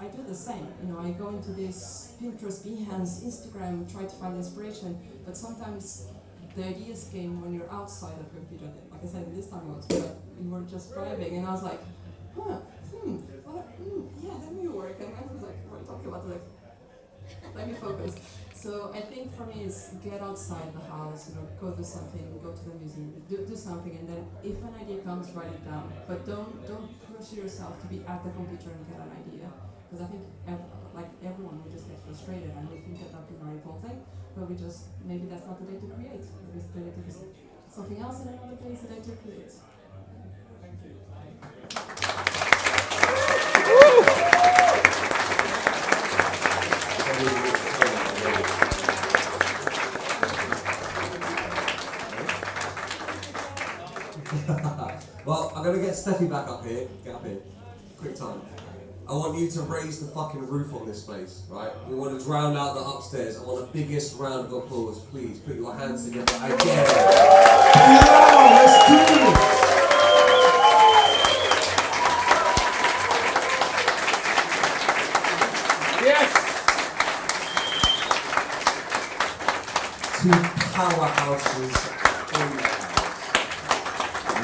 I do the same. I go into this Pinterest, Behance, Instagram, try to find inspiration, but sometimes the ideas came when you're outside the computer. Like I said, this time we were just driving, and I was like, yeah, that may work. And I was like, we're talking about it, let me focus. So I think for me is get outside the house, go do something, go to the museum, do something, and then if an idea comes, write it down. But don't push yourself to be at the computer and get an idea, because I think everyone will just get frustrated, and we think that that's very revolting. But maybe that's not the day to create. Maybe it's the day to do something else, and another day is the day to create. Thank you. Well, I'm gonna get Stephy back up here. Get up here. Quick time. I want you to raise the fucking roof on this place, right? We want to drown out the upstairs. I want the biggest round of applause. Please put your hands together again. Yeah, let's do this. Yes! Two powerhouses in the house.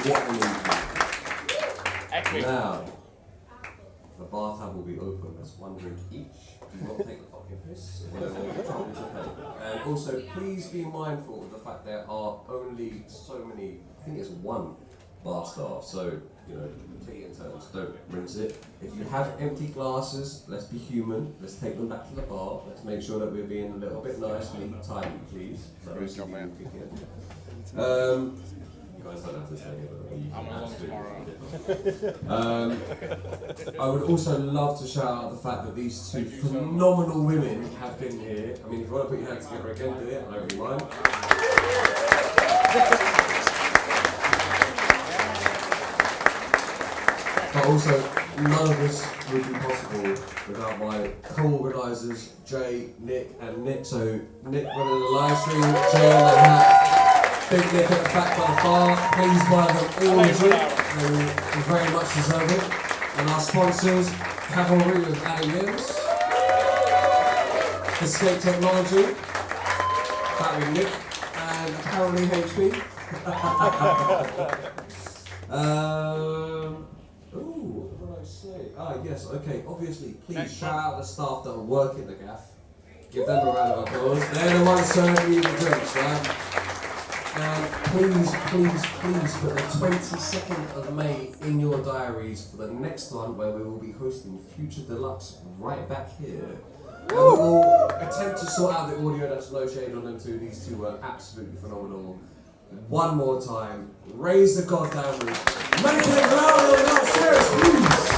What an evening. Epic. Now, the bathtub will be open. That's one drink each. Do not take the fucking piss. And also, please be mindful of the fact there are only so many. I think it's one bar staff. So take it in turns. Don't rinse it. If you have empty glasses, let's be human. Let's take them back to the bar. Let's make sure that we're being a little bit nice and tidy, please. Great job, man. You guys don't have to say it, but you I'm along tomorrow. I would also love to shout out the fact that these two phenomenal women have been here. I mean, if you want to put your hands together again, do it. I don't really mind. But also, none of this would be possible without my co-organisers, Jay, Nick, and Nick. So, Nick running the live stream, Jay on the hat. Big Nick at the back by the bar. Please buy them all a drink. They very much deserve it. And our sponsors, Cavalry with Adam Gibbs, Escape Technology, Battery Nick, and apparently HP. What did I say? Yes, okay. Obviously, please shout out the staff that are working the gaff. Give them a round of applause. They're the ones serving you the drinks, right? And please put the 22nd of May in your diaries for the next one where we will be hosting Future Deluxe right back here. And we will attempt to sort out the audio. That's no shade on them two. These two were absolutely phenomenal. One more time, raise the goddamn roof. Make it louder, not serious, please.